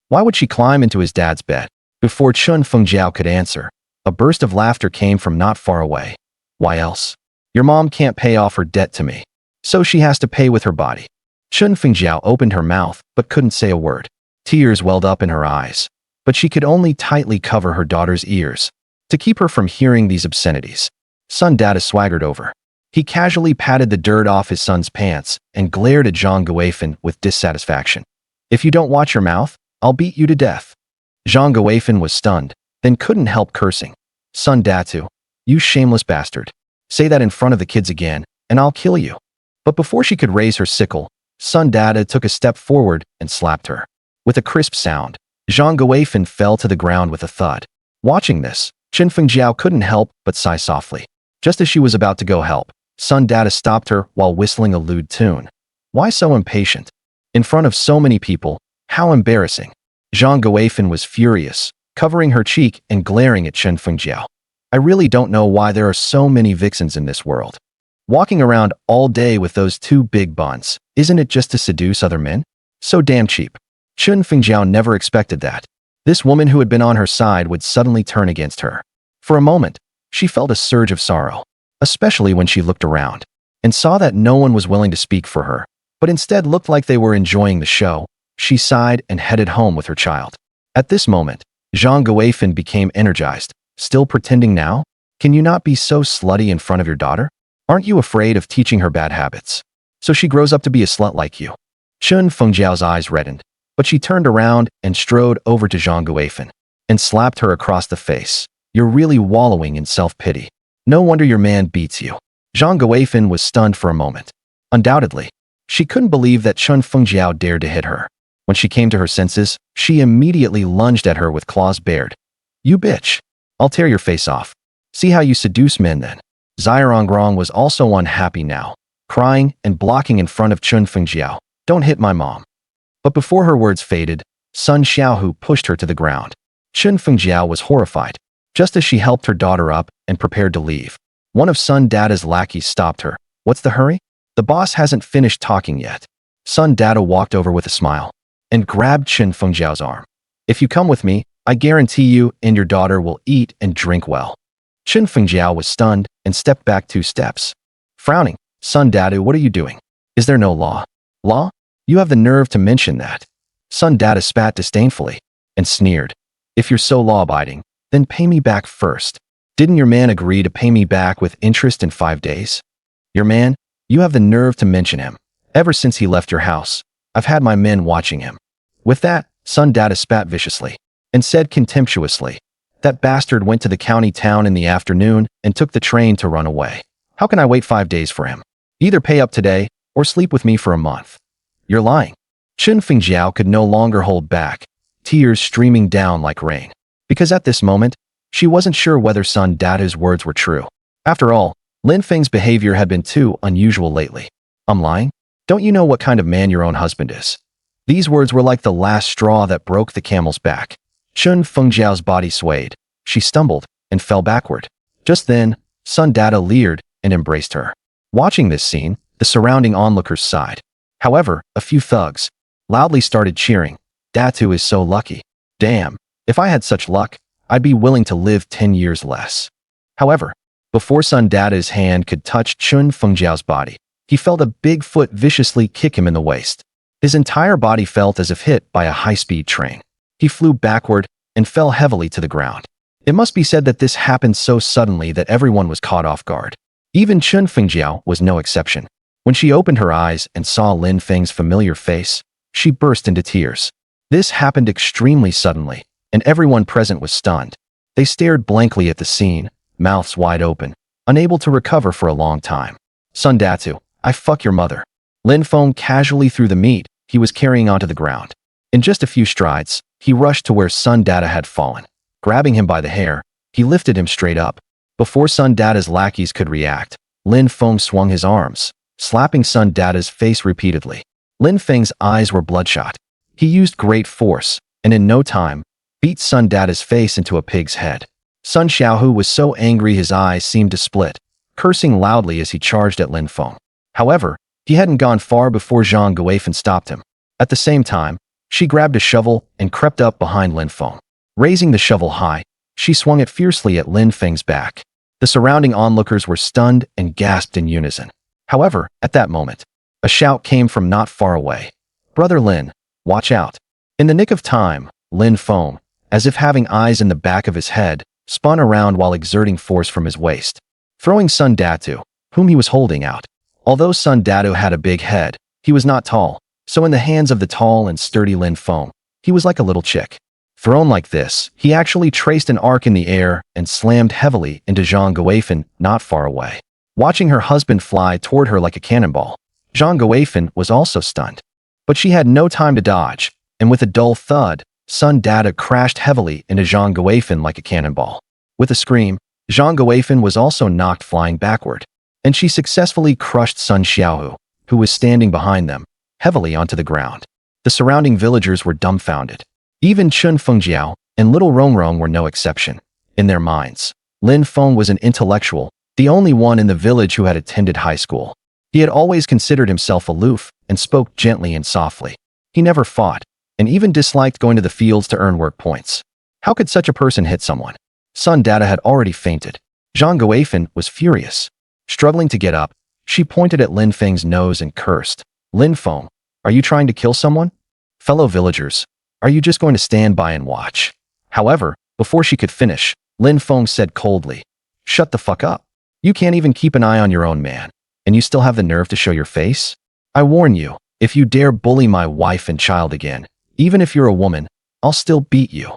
Why would she climb into his dad's bed? Before Qin Fengjiao could answer, a burst of laughter came from not far away. Why else? Your mom can't pay off her debt to me, so she has to pay with her body. Qin Fengjiao opened her mouth but couldn't say a word. Tears welled up in her eyes, but she could only tightly cover her daughter's ears to keep her from hearing these obscenities. Sun Data swaggered over. He casually patted the dirt off his son's pants and glared at Zhang Guifan with dissatisfaction. If you don't watch your mouth, I'll beat you to death. Zhang Guifan was stunned, then couldn't help cursing. Sun Datu, you shameless bastard. Say that in front of the kids again, and I'll kill you. But before she could raise her sickle, Sun Data took a step forward and slapped her. With a crisp sound, Zhang Guifan fell to the ground with a thud. Watching this, Chen Fengjiao couldn't help but sigh softly. Just as she was about to go help, Sun Data stopped her while whistling a lewd tune. Why so impatient? In front of so many people, how embarrassing. Zhang Guifan was furious, covering her cheek and glaring at Chen Fengjiao. I really don't know why there are so many vixens in this world. Walking around all day with those two big buns, isn't it just to seduce other men? So damn cheap. Chen Fengjiao never expected that. This woman who had been on her side would suddenly turn against her. For a moment, she felt a surge of sorrow, especially when she looked around and saw that no one was willing to speak for her, but instead looked like they were enjoying the show. She sighed and headed home with her child. At this moment, Zhang Guifan became energized. Still pretending now? Can you not be so slutty in front of your daughter? Aren't you afraid of teaching her bad habits? So she grows up to be a slut like you. Chen Fengjiao's eyes reddened, but she turned around and strode over to Zhang Guifan and slapped her across the face. You're really wallowing in self-pity. No wonder your man beats you. Zhang Guifan was stunned for a moment. Undoubtedly, she couldn't believe that Chen Fengjiao dared to hit her. When she came to her senses, she immediately lunged at her with claws bared. You bitch. I'll tear your face off. See how you seduce men then. Zairongrong was also unhappy now, crying and blocking in front of Chen Fengjiao. Don't hit my mom. But before her words faded, Sun Xiaohu pushed her to the ground. Chen Fengjiao was horrified. Just as she helped her daughter up and prepared to leave, one of Sun Data's lackeys stopped her. What's the hurry? The boss hasn't finished talking yet. Sun Data walked over with a smile and grabbed Chen Fengjiao's arm. If you come with me, I guarantee you and your daughter will eat and drink well. Chen Fengjiao was stunned and stepped back 2 steps. Frowning, Sun Data, what are you doing? Is there no law? Law? You have the nerve to mention that. Sun Data spat disdainfully and sneered. If you're so law-abiding, then pay me back first. Didn't your man agree to pay me back with interest in 5 days? Your man? You have the nerve to mention him. Ever since he left your house, I've had my men watching him. With that, Sun Data spat viciously and said contemptuously, that bastard went to the county town in the afternoon and took the train to run away. How can I wait 5 days for him? Either pay up today or sleep with me for a month. You're lying. Chen Fengjiao could no longer hold back, tears streaming down like rain. Because at this moment, she wasn't sure whether Sun Data's words were true. After all, Lin Feng's behavior had been too unusual lately. I'm lying? Don't you know what kind of man your own husband is? These words were like the last straw that broke the camel's back. Chen Fengjiao's body swayed. She stumbled and fell backward. Just then, Sun Data leered and embraced her. Watching this scene, the surrounding onlookers sighed. However, a few thugs loudly started cheering. Datu is so lucky. Damn, if I had such luck, I'd be willing to live 10 years less. However, before Sun Data's hand could touch Chen Fengjiao's body, he felt a big foot viciously kick him in the waist. His entire body felt as if hit by a high-speed train. He flew backward and fell heavily to the ground. It must be said that this happened so suddenly that everyone was caught off guard. Even Chen Fengjiao was no exception. When she opened her eyes and saw Lin Feng's familiar face, she burst into tears. This happened extremely suddenly, and everyone present was stunned. They stared blankly at the scene, mouths wide open, unable to recover for a long time. Sun Datu, I fuck your mother. Lin Feng casually threw the meat he was carrying onto the ground. In just a few strides, he rushed to where Sun Data had fallen. Grabbing him by the hair, he lifted him straight up. Before Sun Data's lackeys could react, Lin Feng swung his arms, slapping Sun Data's face repeatedly. Lin Feng's eyes were bloodshot. He used great force, and in no time, beat Sun Data's face into a pig's head. Sun Xiaohu was so angry his eyes seemed to split, cursing loudly as he charged at Lin Feng. However, he hadn't gone far before Zhang Guifan stopped him. At the same time, she grabbed a shovel and crept up behind Lin Feng. Raising the shovel high, she swung it fiercely at Lin Feng's back. The surrounding onlookers were stunned and gasped in unison. However, at that moment, a shout came from not far away. Brother Lin, watch out. In the nick of time, Lin Feng, as if having eyes in the back of his head, spun around while exerting force from his waist, throwing Sun Datu, whom he was holding out. Although Sun Datu had a big head, he was not tall, so in the hands of the tall and sturdy Lin Feng, He was like a little chick. Thrown like this, he actually traced an arc in the air and slammed heavily into Zhang Guifan not far away. Watching her husband fly toward her like a cannonball, Zhang Guifan was also stunned. But she had no time to dodge, and with a dull thud, Sun Dada crashed heavily into Zhang Guifan like a cannonball. With a scream, Zhang Guifan was also knocked flying backward, and she successfully crushed Sun Xiaohu, who was standing behind them, heavily onto the ground. The surrounding villagers were dumbfounded. Even Chun Fengjiao and little Rongrong were no exception. In their minds, Lin Feng was an intellectual, the only one in the village who had attended high school. He had always considered himself aloof and spoke gently and softly. He never fought, and even disliked going to the fields to earn work points. How could such a person hit someone? Sun Dada had already fainted. Zhang Guifan was furious. Struggling to get up, she pointed at Lin Feng's nose and cursed. Lin Feng, are you trying to kill someone? Fellow villagers, are you just going to stand by and watch? However, before she could finish, Lin Feng said coldly, shut the fuck up. You can't even keep an eye on your own man, and you still have the nerve to show your face? I warn you, if you dare bully my wife and child again, even if you're a woman, I'll still beat you.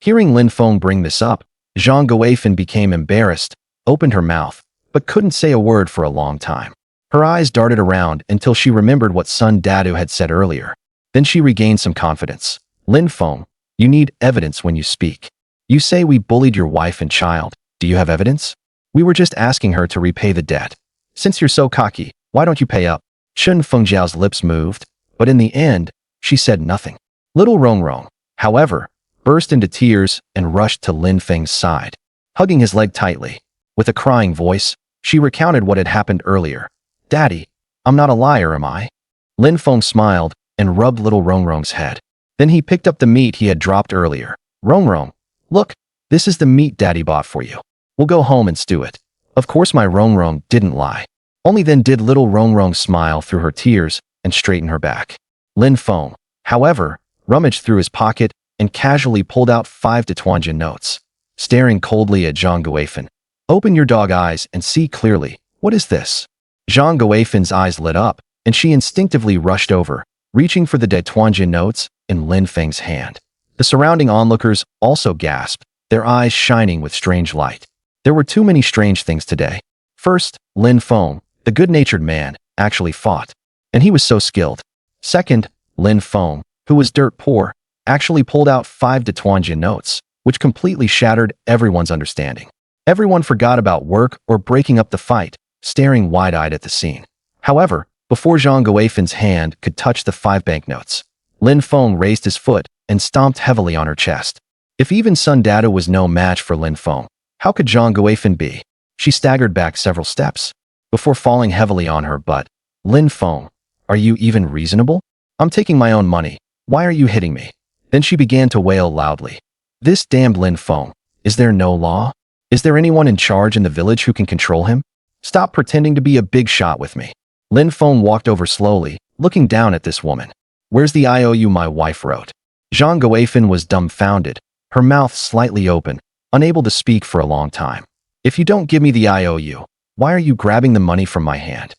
Hearing Lin Feng bring this up, Zhang Guifan became embarrassed, opened her mouth, but couldn't say a word for a long time. Her eyes darted around until she remembered what Sun Dadu had said earlier. Then she regained some confidence. Lin Feng, you need evidence when you speak. You say we bullied your wife and child. Do you have evidence? We were just asking her to repay the debt. Since you're so cocky, why don't you pay up? Chun Fengjiao's lips moved, but in the end, she said nothing. Little Rongrong, however, burst into tears and rushed to Lin Feng's side. Hugging his leg tightly, with a crying voice, she recounted what had happened earlier. Daddy, I'm not a liar, am I? Lin Feng smiled and rubbed little Rongrong's head. Then he picked up the meat he had dropped earlier. Rongrong, look, this is the meat Daddy bought for you. We'll go home and stew it. Of course my Rongrong didn't lie. Only then did little Rongrong smile through her tears and straighten her back. Lin Feng, however, rummaged through his pocket and casually pulled out 5 Tuanjin notes. Staring coldly at Zhang Guifan. Open your dog eyes and see clearly. What is this? Zhang Guifan's eyes lit up, and she instinctively rushed over, reaching for the Tuanjin notes in Lin Feng's hand. The surrounding onlookers also gasped, their eyes shining with strange light. There were too many strange things today. First, Lin Feng, the good-natured man, actually fought, and he was so skilled. Second, Lin Feng, who was dirt poor, actually pulled out 5 Tuanjin notes, which completely shattered everyone's understanding. Everyone forgot about work or breaking up the fight, staring wide-eyed at the scene. However, before Zhang Guifan's hand could touch the 5 banknotes, Lin Feng raised his foot and stomped heavily on her chest. If even Sun Dada was no match for Lin Feng, how could Zhang Guifan be? She staggered back several steps before falling heavily on her butt. Lin Feng, are you even reasonable? I'm taking my own money. Why are you hitting me? Then she began to wail loudly. This damned Lin Feng, is there no law? Is there anyone in charge in the village who can control him? Stop pretending to be a big shot with me. Lin Feng walked over slowly, looking down at this woman. Where's the IOU my wife wrote? Zhang Guifan was dumbfounded, her mouth slightly open, unable to speak for a long time. If you don't give me the IOU, why are you grabbing the money from my hand?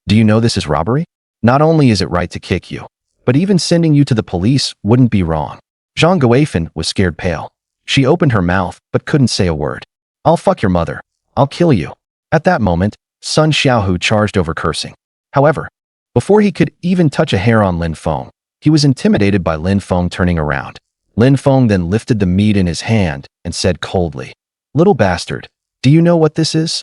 Do you know this is robbery? Not only is it right to kick you, but even sending you to the police wouldn't be wrong. Zhang Guifan was scared pale. She opened her mouth but couldn't say a word. I'll fuck your mother. I'll kill you. At that moment, Sun Xiaohu charged over cursing. However, before he could even touch a hair on Lin Feng, he was intimidated by Lin Feng turning around. Lin Feng then lifted the meat in his hand and said coldly, Little bastard, do you know what this is?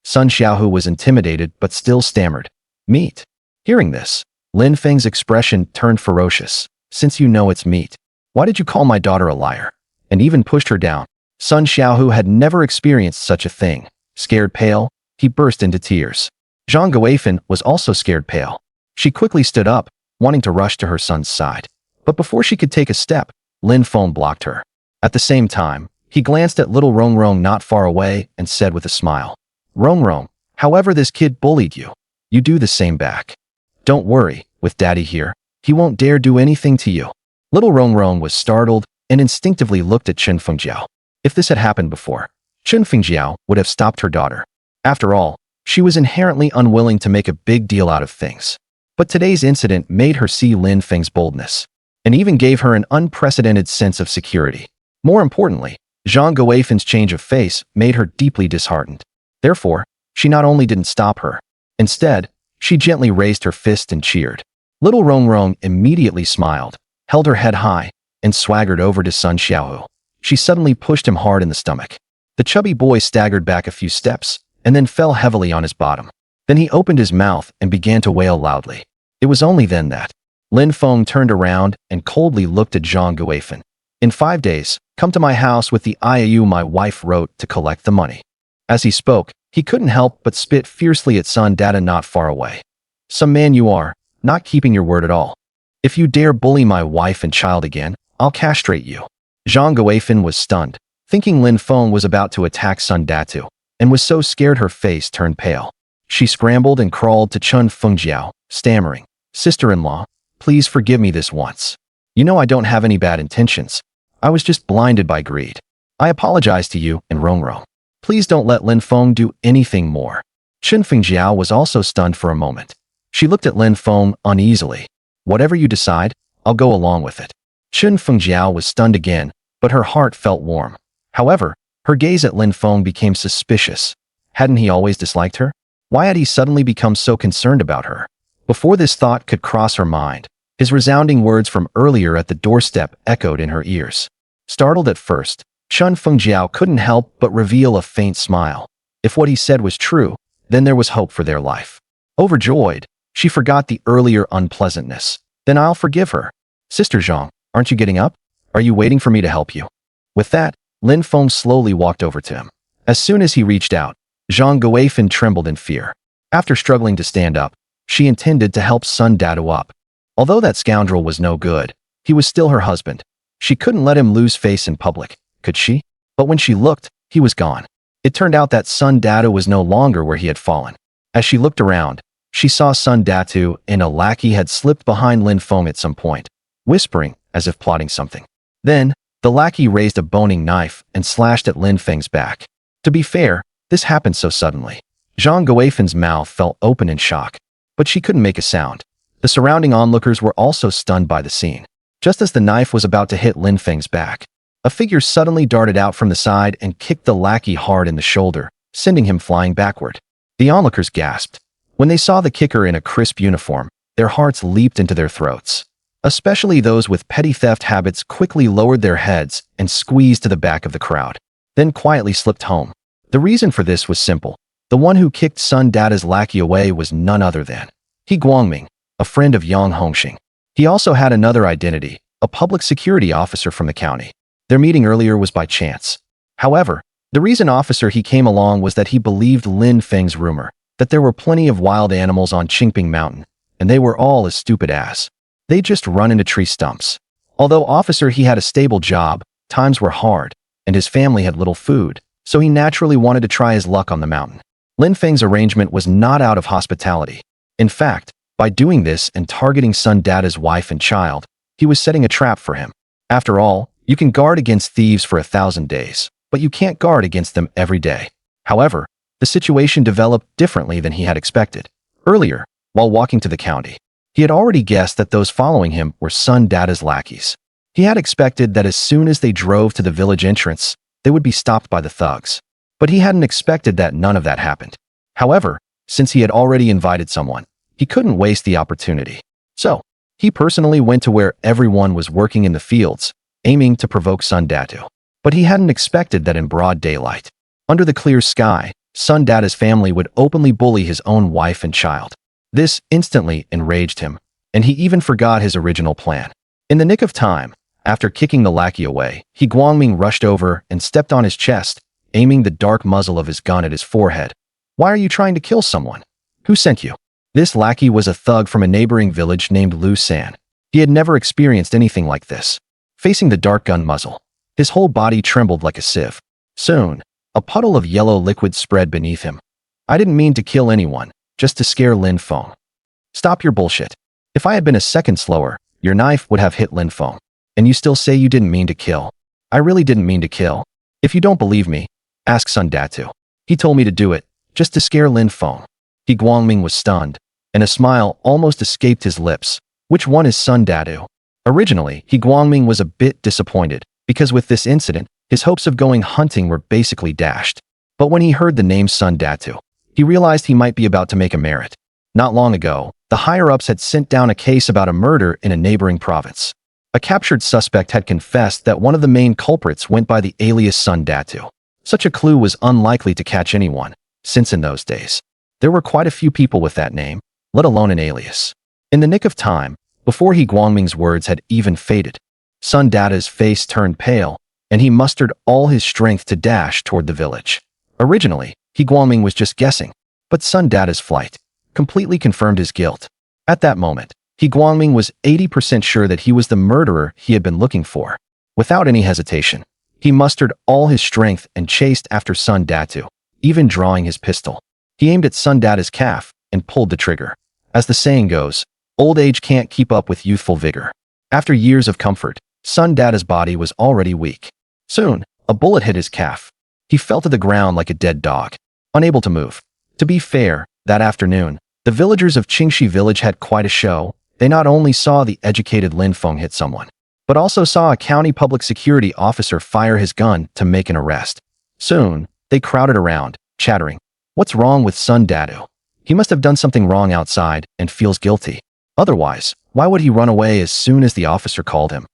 Sun Xiaohu was intimidated but still stammered, Meat. Hearing this, Lin Feng's expression turned ferocious. Since you know it's meat, why did you call my daughter a liar? And even pushed her down. Sun Xiaohu had never experienced such a thing. Scared pale, he burst into tears. Zhang Guifan was also scared pale. She quickly stood up, wanting to rush to her son's side. But before she could take a step, Lin Feng blocked her. At the same time, he glanced at little Rongrong not far away and said with a smile, Rongrong, however this kid bullied you, you do the same back. Don't worry, with Daddy here, he won't dare do anything to you. Little Rongrong was startled and instinctively looked at Chun Fengjiao. If this had happened before, Chun Fengjiao would have stopped her daughter. After all, she was inherently unwilling to make a big deal out of things. But today's incident made her see Lin Feng's boldness. and even gave her an unprecedented sense of security. More importantly, Zhang Guifen's change of face made her deeply disheartened. Therefore, she not only didn't stop her. Instead, she gently raised her fist and cheered. Little Rongrong immediately smiled, held her head high, and swaggered over to Sun Xiaohu. She suddenly pushed him hard in the stomach. The chubby boy staggered back a few steps, and then fell heavily on his bottom. Then he opened his mouth and began to wail loudly. It was only then that Lin Feng turned around and coldly looked at Zhang Guifen. In 5 days, come to my house with the IOU my wife wrote to collect the money. As he spoke, he couldn't help but spit fiercely at Sun Data not far away. Some man you are, not keeping your word at all. If you dare bully my wife and child again, I'll castrate you. Zhang Guifen was stunned, thinking Lin Feng was about to attack Sun Datu, and was so scared her face turned pale. She scrambled and crawled to Chun Fengjiao, stammering, "Sister-in-law, please forgive me this once. You know I don't have any bad intentions. I was just blinded by greed. I apologize to you and Rongrong. Please don't let Lin Feng do anything more." Chun Fengjiao was also stunned for a moment. She looked at Lin Feng uneasily. "Whatever you decide, I'll go along with it." Chun Fengjiao was stunned again, but her heart felt warm. However, her gaze at Lin Feng became suspicious. Hadn't he always disliked her? Why had he suddenly become so concerned about her? Before this thought could cross her mind, his resounding words from earlier at the doorstep echoed in her ears. Startled at first, Chun Fengjiao couldn't help but reveal a faint smile. If what he said was true, then there was hope for their life. Overjoyed, she forgot the earlier unpleasantness. "Then I'll forgive her. Sister Zhang, aren't you getting up? Are you waiting for me to help you?" With that, Lin Feng slowly walked over to him. As soon as he reached out, Zhang Guifen trembled in fear. After struggling to stand up, she intended to help Sun Datu up. Although that scoundrel was no good, he was still her husband. She couldn't let him lose face in public, could she? But when she looked, he was gone. It turned out that Sun Datu was no longer where he had fallen. As she looked around, she saw Sun Datu and a lackey had slipped behind Lin Feng at some point, whispering as if plotting something. Then, the lackey raised a boning knife and slashed at Lin Feng's back. To be fair, this happened so suddenly. Zhang Guifen's mouth fell open in shock, but she couldn't make a sound. The surrounding onlookers were also stunned by the scene. Just as the knife was about to hit Lin Feng's back, a figure suddenly darted out from the side and kicked the lackey hard in the shoulder, sending him flying backward. The onlookers gasped. When they saw the kicker in a crisp uniform, their hearts leaped into their throats. Especially those with petty theft habits quickly lowered their heads and squeezed to the back of the crowd, then quietly slipped home. The reason for this was simple. The one who kicked Sun Data's lackey away was none other than He Guangming, a friend of Yang Hongxing. He also had another identity, a public security officer from the county. Their meeting earlier was by chance. However, the reason officer he came along was that he believed Lin Feng's rumor that there were plenty of wild animals on Qingping Mountain, and they were all as stupid as they just run into tree stumps. Although officer he had a stable job, times were hard, and his family had little food, so he naturally wanted to try his luck on the mountain. Lin Feng's arrangement was not out of hospitality. In fact, by doing this and targeting Sun Data's wife and child, he was setting a trap for him. After all, you can guard against thieves for 1,000 days, but you can't guard against them every day. However, the situation developed differently than he had expected. Earlier, while walking to the county, he had already guessed that those following him were Sun Data's lackeys. He had expected that as soon as they drove to the village entrance, they would be stopped by the thugs. But he hadn't expected that none of that happened. However, since he had already invited someone, he couldn't waste the opportunity. So, he personally went to where everyone was working in the fields, aiming to provoke Sun Datu. But he hadn't expected that in broad daylight, under the clear sky, Sun Data's family would openly bully his own wife and child. This instantly enraged him, and he even forgot his original plan. In the nick of time, after kicking the lackey away, He Guangming rushed over and stepped on his chest, aiming the dark muzzle of his gun at his forehead. "Why are you trying to kill someone? Who sent you?" This lackey was a thug from a neighboring village named Lu San. He had never experienced anything like this. Facing the dark gun muzzle, his whole body trembled like a sieve. Soon, a puddle of yellow liquid spread beneath him. "I didn't mean to kill anyone, just to scare Lin Feng." "Stop your bullshit. If I had been a second slower, your knife would have hit Lin Feng. And you still say you didn't mean to kill." "I really didn't mean to kill. If you don't believe me, ask Sun Datu. He told me to do it, just to scare Lin Feng." He Guangming was stunned, and a smile almost escaped his lips. "Which one is Sun Datu?" Originally, He Guangming was a bit disappointed, because with this incident, his hopes of going hunting were basically dashed. But when he heard the name Sun Datu, he realized he might be about to make a merit. Not long ago, the higher-ups had sent down a case about a murder in a neighboring province. A captured suspect had confessed that one of the main culprits went by the alias Sun Datu. Such a clue was unlikely to catch anyone, since in those days, there were quite a few people with that name, let alone an alias. In the nick of time, before He Guangming's words had even faded, Sun Datu's face turned pale, and he mustered all his strength to dash toward the village. Originally, He Guangming was just guessing, but Sun Datu's flight completely confirmed his guilt. At that moment, He Guangming was 80% sure that he was the murderer he had been looking for. Without any hesitation, he mustered all his strength and chased after Sun Datu, even drawing his pistol. He aimed at Sun Datu's calf and pulled the trigger. As the saying goes, old age can't keep up with youthful vigor. After years of comfort, Sun Datu's body was already weak. Soon, a bullet hit his calf. He fell to the ground like a dead dog, unable to move. To be fair, that afternoon, the villagers of Qingxi village had quite a show. They not only saw the educated Lin Feng hit someone, but also saw a county public security officer fire his gun to make an arrest. Soon, they crowded around, chattering, "What's wrong with Sun Datu? He must have done something wrong outside and feels guilty. Otherwise, why would he run away as soon as the officer called him?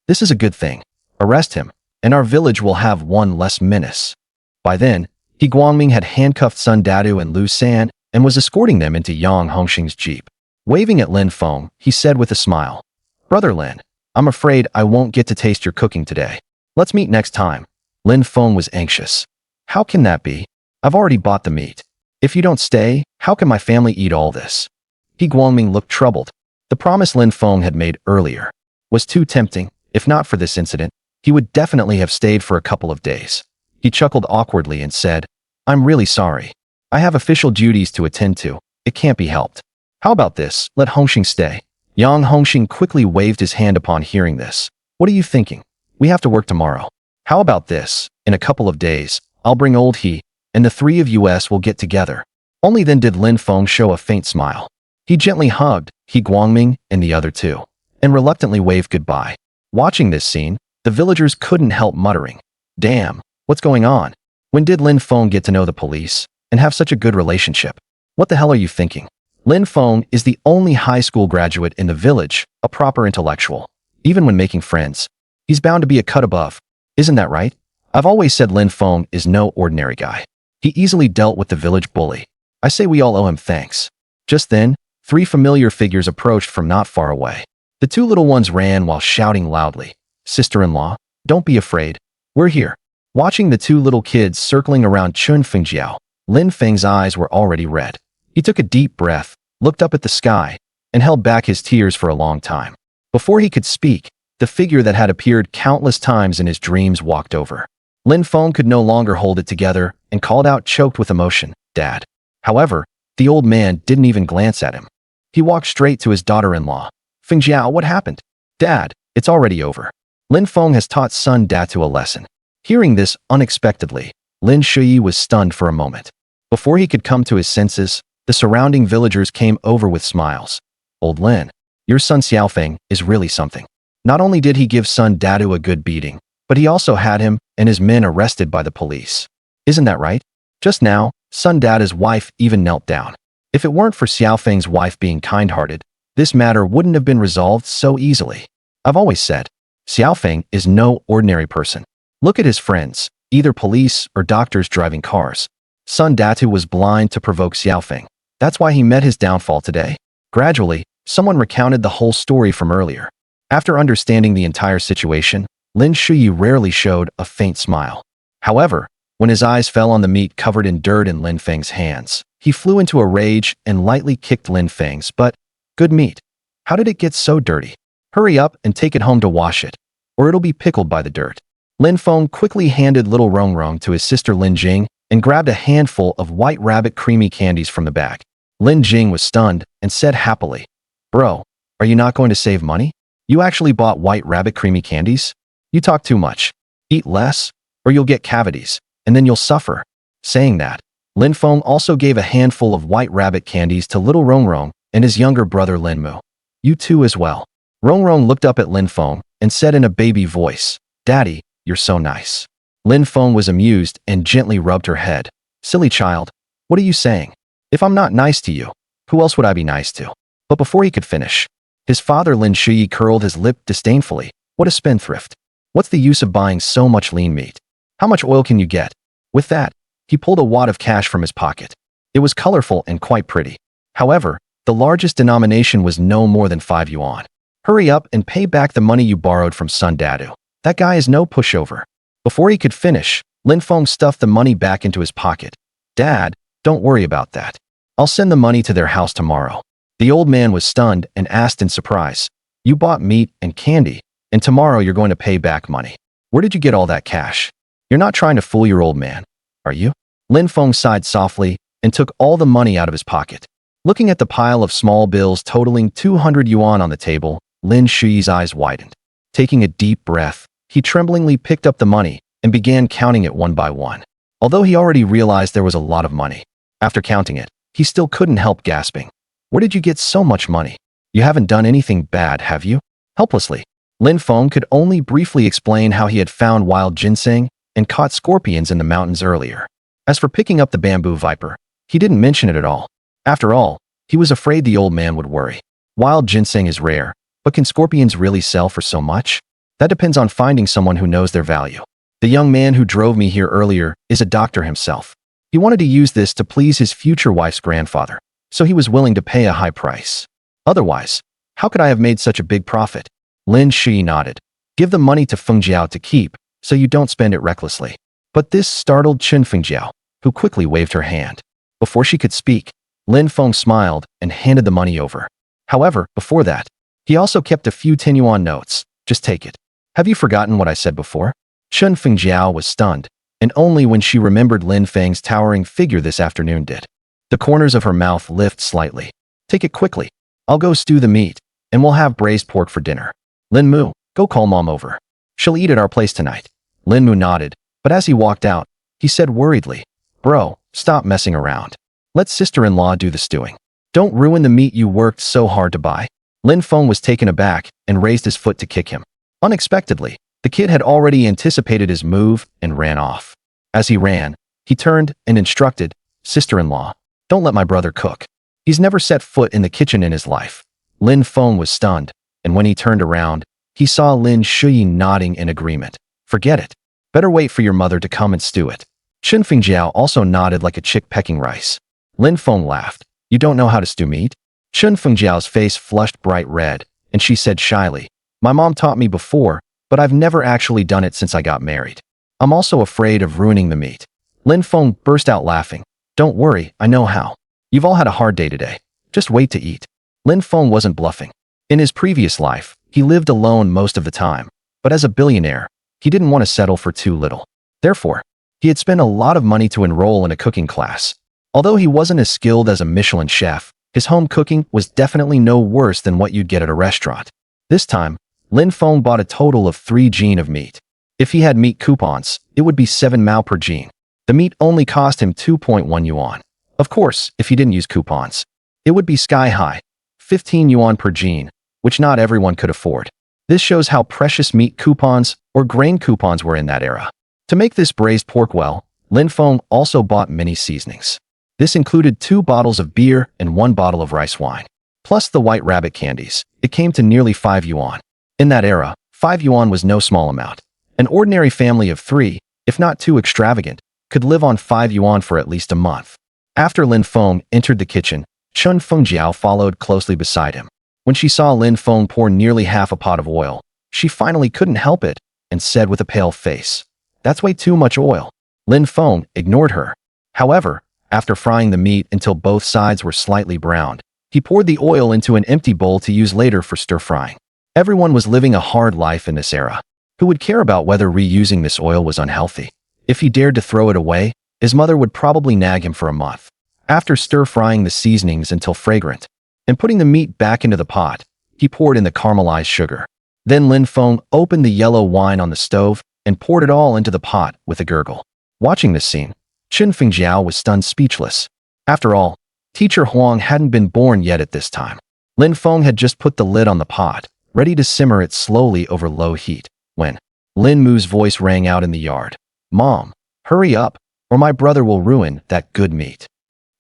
This is a good thing. Arrest him, and our village will have one less menace." By then, He Guangming had handcuffed Sun Datu and Lu San and was escorting them into Yang Hongxing's jeep. Waving at Lin Feng, he said with a smile, "Brother Lin, I'm afraid I won't get to taste your cooking today. Let's meet next time." Lin Feng was anxious. "How can that be? I've already bought the meat. If you don't stay, how can my family eat all this?" He Guangming looked troubled. The promise Lin Feng had made earlier was too tempting. If not for this incident, he would definitely have stayed for a couple of days. He chuckled awkwardly and said, "I'm really sorry. I have official duties to attend to. It can't be helped. How about this? Let Hongxing stay." Yang Hongxing quickly waved his hand upon hearing this. "What are you thinking? We have to work tomorrow. How about this? In a couple of days, I'll bring old He, and the three of us will get together." Only then did Lin Feng show a faint smile. He gently hugged He Guangming and the other two, and reluctantly waved goodbye. Watching this scene, the villagers couldn't help muttering, "Damn, what's going on? When did Lin Feng get to know the police and have such a good relationship? What the hell are you thinking?" Lin Feng is the only high school graduate in the village, a proper intellectual. Even when making friends, he's bound to be a cut above. Isn't that right? I've always said Lin Feng is no ordinary guy. He easily dealt with the village bully. I say we all owe him thanks. Just then, three familiar figures approached from not far away. The two little ones ran while shouting loudly, "Sister-in-law, don't be afraid. We're here." Watching the two little kids circling around Chun Fengjiao, Lin Feng's eyes were already red. He took a deep breath, looked up at the sky, and held back his tears for a long time. Before he could speak, the figure that had appeared countless times in his dreams walked over. Lin Feng could no longer hold it together and called out, choked with emotion, "Dad." However, the old man didn't even glance at him. He walked straight to his daughter-in-law. "Fengjiao, what happened?" "Dad, it's already over. Lin Feng has taught Sun Datu a lesson." Hearing this unexpectedly, Lin Shuyi was stunned for a moment. Before he could come to his senses, the surrounding villagers came over with smiles. "Old Lin, your son Xiaofeng is really something. Not only did he give Sun Datu a good beating, but he also had him and his men arrested by the police. Isn't that right?" Just now, Sun Datu's wife even knelt down. If it weren't for Xiaofeng's wife being kind-hearted, this matter wouldn't have been resolved so easily. I've always said, Xiaofeng is no ordinary person. Look at his friends, either police or doctors driving cars. Sun Datu was blind to provoke Xiaofeng. That's why he met his downfall today. Gradually, someone recounted the whole story from earlier. After understanding the entire situation, Lin Shuyi rarely showed a faint smile. However, when his eyes fell on the meat covered in dirt in Lin Feng's hands, he flew into a rage and lightly kicked Lin Feng's butt. "Good meat. How did it get so dirty? Hurry up and take it home to wash it, or it'll be pickled by the dirt." Lin Feng quickly handed little Rong Rong to his sister Lin Jing and grabbed a handful of white rabbit creamy candies from the bag. Lin Jing was stunned and said happily, "Bro, are you not going to save money? You actually bought white rabbit creamy candies? You talk too much. Eat less, or you'll get cavities, and then you'll suffer." Saying that, Lin Feng also gave a handful of white rabbit candies to little Rong Rong and his younger brother Lin Mu. "You too as well." Rong Rong looked up at Lin Feng and said in a baby voice, "Daddy, you're so nice." Lin Feng was amused and gently rubbed her head. "Silly child, what are you saying? If I'm not nice to you, who else would I be nice to?" But before he could finish, his father Lin Shuyi curled his lip disdainfully. "What a spendthrift. What's the use of buying so much lean meat? How much oil can you get?" With that, he pulled a wad of cash from his pocket. It was colorful and quite pretty. However, the largest denomination was no more than 5 yuan. "Hurry up and pay back the money you borrowed from Sun Dadu. That guy is no pushover." Before he could finish, Lin Feng stuffed the money back into his pocket. "Dad, don't worry about that. I'll send the money to their house tomorrow." The old man was stunned and asked in surprise, "You bought meat and candy, and tomorrow you're going to pay back money. Where did you get all that cash? You're not trying to fool your old man, are you?" Lin Feng sighed softly and took all the money out of his pocket. Looking at the pile of small bills totaling 200 yuan on the table, Lin Shuyi's eyes widened. Taking a deep breath, he tremblingly picked up the money and began counting it one by one. Although he already realized there was a lot of money, after counting it, he still couldn't help gasping. "Where did you get so much money? You haven't done anything bad, have you?" Helplessly, Lin Feng could only briefly explain how he had found wild ginseng and caught scorpions in the mountains earlier. As for picking up the bamboo viper, he didn't mention it at all. After all, he was afraid the old man would worry. Wild ginseng is rare, but can scorpions really sell for so much? That depends on finding someone who knows their value. The young man who drove me here earlier is a doctor himself. He wanted to use this to please his future wife's grandfather, so he was willing to pay a high price. Otherwise, how could I have made such a big profit? Lin Shi nodded. "Give the money to Feng Jiao to keep, so you don't spend it recklessly." But this startled Chen Fengjiao, who quickly waved her hand. Before she could speak, Lin Feng smiled and handed the money over. However, before that, he also kept a few 10 yuan notes. "Just take it. Have you forgotten what I said before?" Chen Fengjiao was stunned, and only when she remembered Lin Feng's towering figure this afternoon did. The corners of her mouth lift slightly. "Take it quickly. I'll go stew the meat, and we'll have braised pork for dinner. Lin Mu, go call Mom over. She'll eat at our place tonight." Lin Mu nodded, but as he walked out, he said worriedly, "Bro, stop messing around. Let sister-in-law do the stewing. Don't ruin the meat you worked so hard to buy." Lin Feng was taken aback and raised his foot to kick him. Unexpectedly, the kid had already anticipated his move and ran off. As he ran, he turned and instructed, "Sister-in-law, don't let my brother cook. He's never set foot in the kitchen in his life." Lin Feng was stunned, and when he turned around, he saw Lin Shuyi nodding in agreement. "Forget it. Better wait for your mother to come and stew it." Chen Fengjiao also nodded like a chick pecking rice. Lin Feng laughed. "You don't know how to stew meat?" Chen Fengjiao's face flushed bright red, and she said shyly, "My mom taught me before, but I've never actually done it since I got married. I'm also afraid of ruining the meat." Lin Feng burst out laughing. "Don't worry, I know how. You've all had a hard day today. Just wait to eat." Lin Feng wasn't bluffing. In his previous life, he lived alone most of the time, but as a billionaire, he didn't want to settle for too little. Therefore, he had spent a lot of money to enroll in a cooking class. Although he wasn't as skilled as a Michelin chef, his home cooking was definitely no worse than what you'd get at a restaurant. This time, Lin Feng bought a total of 3 jin of meat. If he had meat coupons, it would be 7 mao per jin. The meat only cost him 2.1 yuan. Of course, if he didn't use coupons, it would be sky high, 15 yuan per jin, which not everyone could afford. This shows how precious meat coupons or grain coupons were in that era. To make this braised pork well, Lin Feng also bought many seasonings. This included 2 bottles of beer and 1 bottle of rice wine, plus the white rabbit candies. It came to nearly 5 yuan. In that era, 5 yuan was no small amount. An ordinary family of 3, if not too extravagant, could live on 5 yuan for at least a month. After Lin Feng entered the kitchen, Chen Fengjiao followed closely beside him. When she saw Lin Feng pour nearly half a pot of oil, she finally couldn't help it and said with a pale face, "That's way too much oil." Lin Feng ignored her. However, after frying the meat until both sides were slightly browned, he poured the oil into an empty bowl to use later for stir-frying. Everyone was living a hard life in this era. Who would care about whether reusing this oil was unhealthy? If he dared to throw it away, his mother would probably nag him for a month. After stir-frying the seasonings until fragrant, and putting the meat back into the pot, he poured in the caramelized sugar. Then Lin Feng opened the yellow wine on the stove and poured it all into the pot with a gurgle. Watching this scene, Chen Fengjiao was stunned speechless. After all, teacher Huang hadn't been born yet at this time. Lin Feng had just put the lid on the pot, ready to simmer it slowly over low heat, when Lin Mu's voice rang out in the yard. "Mom, hurry up, or my brother will ruin that good meat."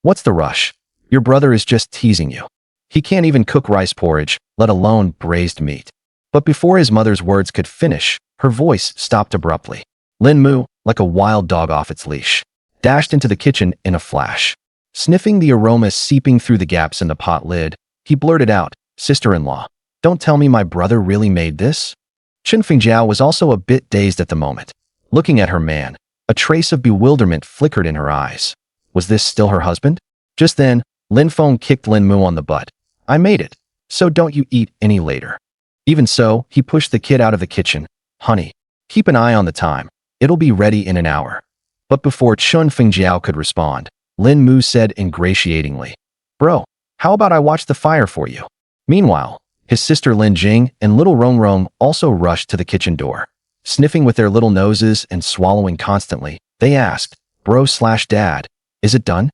"What's the rush? Your brother is just teasing you. He can't even cook rice porridge, let alone braised meat." But before his mother's words could finish, her voice stopped abruptly. Lin Mu, like a wild dog off its leash, dashed into the kitchen in a flash. Sniffing the aroma seeping through the gaps in the pot lid, he blurted out, "Sister-in-law, don't tell me my brother really made this?" Chen Fengjiao was also a bit dazed at the moment. Looking at her man, a trace of bewilderment flickered in her eyes. Was this still her husband? Just then, Lin Feng kicked Lin Mu on the butt. "I made it, so don't you eat any later." Even so, he pushed the kid out of the kitchen. "Honey, keep an eye on the time. It'll be ready in an hour." But before Chen Fengjiao could respond, Lin Mu said ingratiatingly, "Bro, how about I watch the fire for you?" Meanwhile, his sister Lin Jing and little Rong Rong also rushed to the kitchen door. Sniffing with their little noses and swallowing constantly, they asked, "Bro/Dad, is it done?"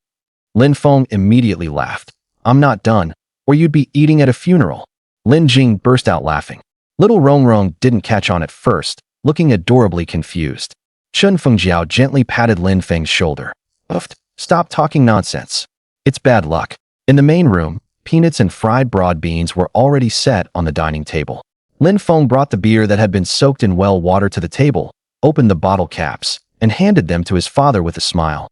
Lin Feng immediately laughed. "I'm not done, or you'd be eating at a funeral." Lin Jing burst out laughing. Little Rong Rong didn't catch on at first, looking adorably confused. Chen Fengjiao gently patted Lin Feng's shoulder. "Uft, stop talking nonsense. It's bad luck." In the main room, peanuts and fried broad beans were already set on the dining table. Lin Feng brought the beer that had been soaked in well water to the table, opened the bottle caps, and handed them to his father with a smile.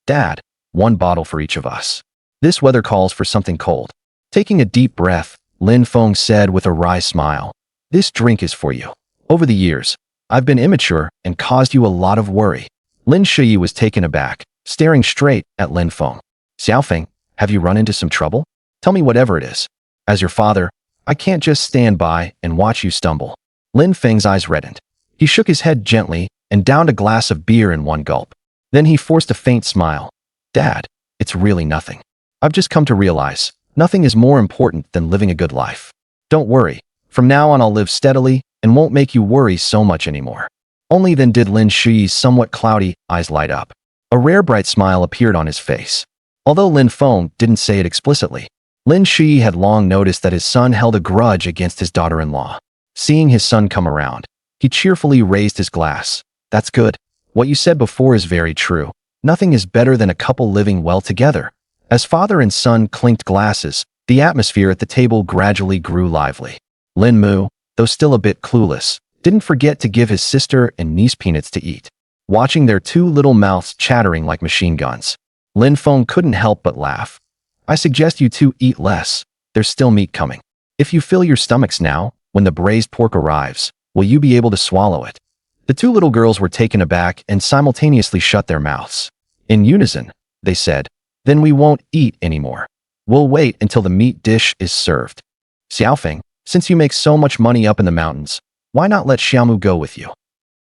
"Dad, one bottle for each of us. This weather calls for something cold." Taking a deep breath, Lin Feng said with a wry smile, "This drink is for you. Over the years, I've been immature and caused you a lot of worry." Lin Shiyi was taken aback, staring straight at Lin Feng. "Xiaofeng, have you run into some trouble? Tell me whatever it is. As your father, I can't just stand by and watch you stumble." Lin Feng's eyes reddened. He shook his head gently and downed a glass of beer in one gulp. Then he forced a faint smile. "Dad, it's really nothing. I've just come to realize nothing is more important than living a good life. Don't worry. From now on I'll live steadily and won't make you worry so much anymore." Only then did Lin Shi's somewhat cloudy eyes light up. A rare bright smile appeared on his face. Although Lin Feng didn't say it explicitly, Lin Shi had long noticed that his son held a grudge against his daughter-in-law. Seeing his son come around, he cheerfully raised his glass. "That's good. What you said before is very true. Nothing is better than a couple living well together." As father and son clinked glasses, the atmosphere at the table gradually grew lively. Lin Mu, though still a bit clueless, didn't forget to give his sister and niece peanuts to eat. Watching their two little mouths chattering like machine guns, Lin Feng couldn't help but laugh. "I suggest you two eat less. There's still meat coming. If you fill your stomachs now, when the braised pork arrives, will you be able to swallow it?" The two little girls were taken aback and simultaneously shut their mouths. In unison, they said, "Then we won't eat anymore. We'll wait until the meat dish is served." "Xiaofeng, since you make so much money up in the mountains, why not let Xiaomu go with you?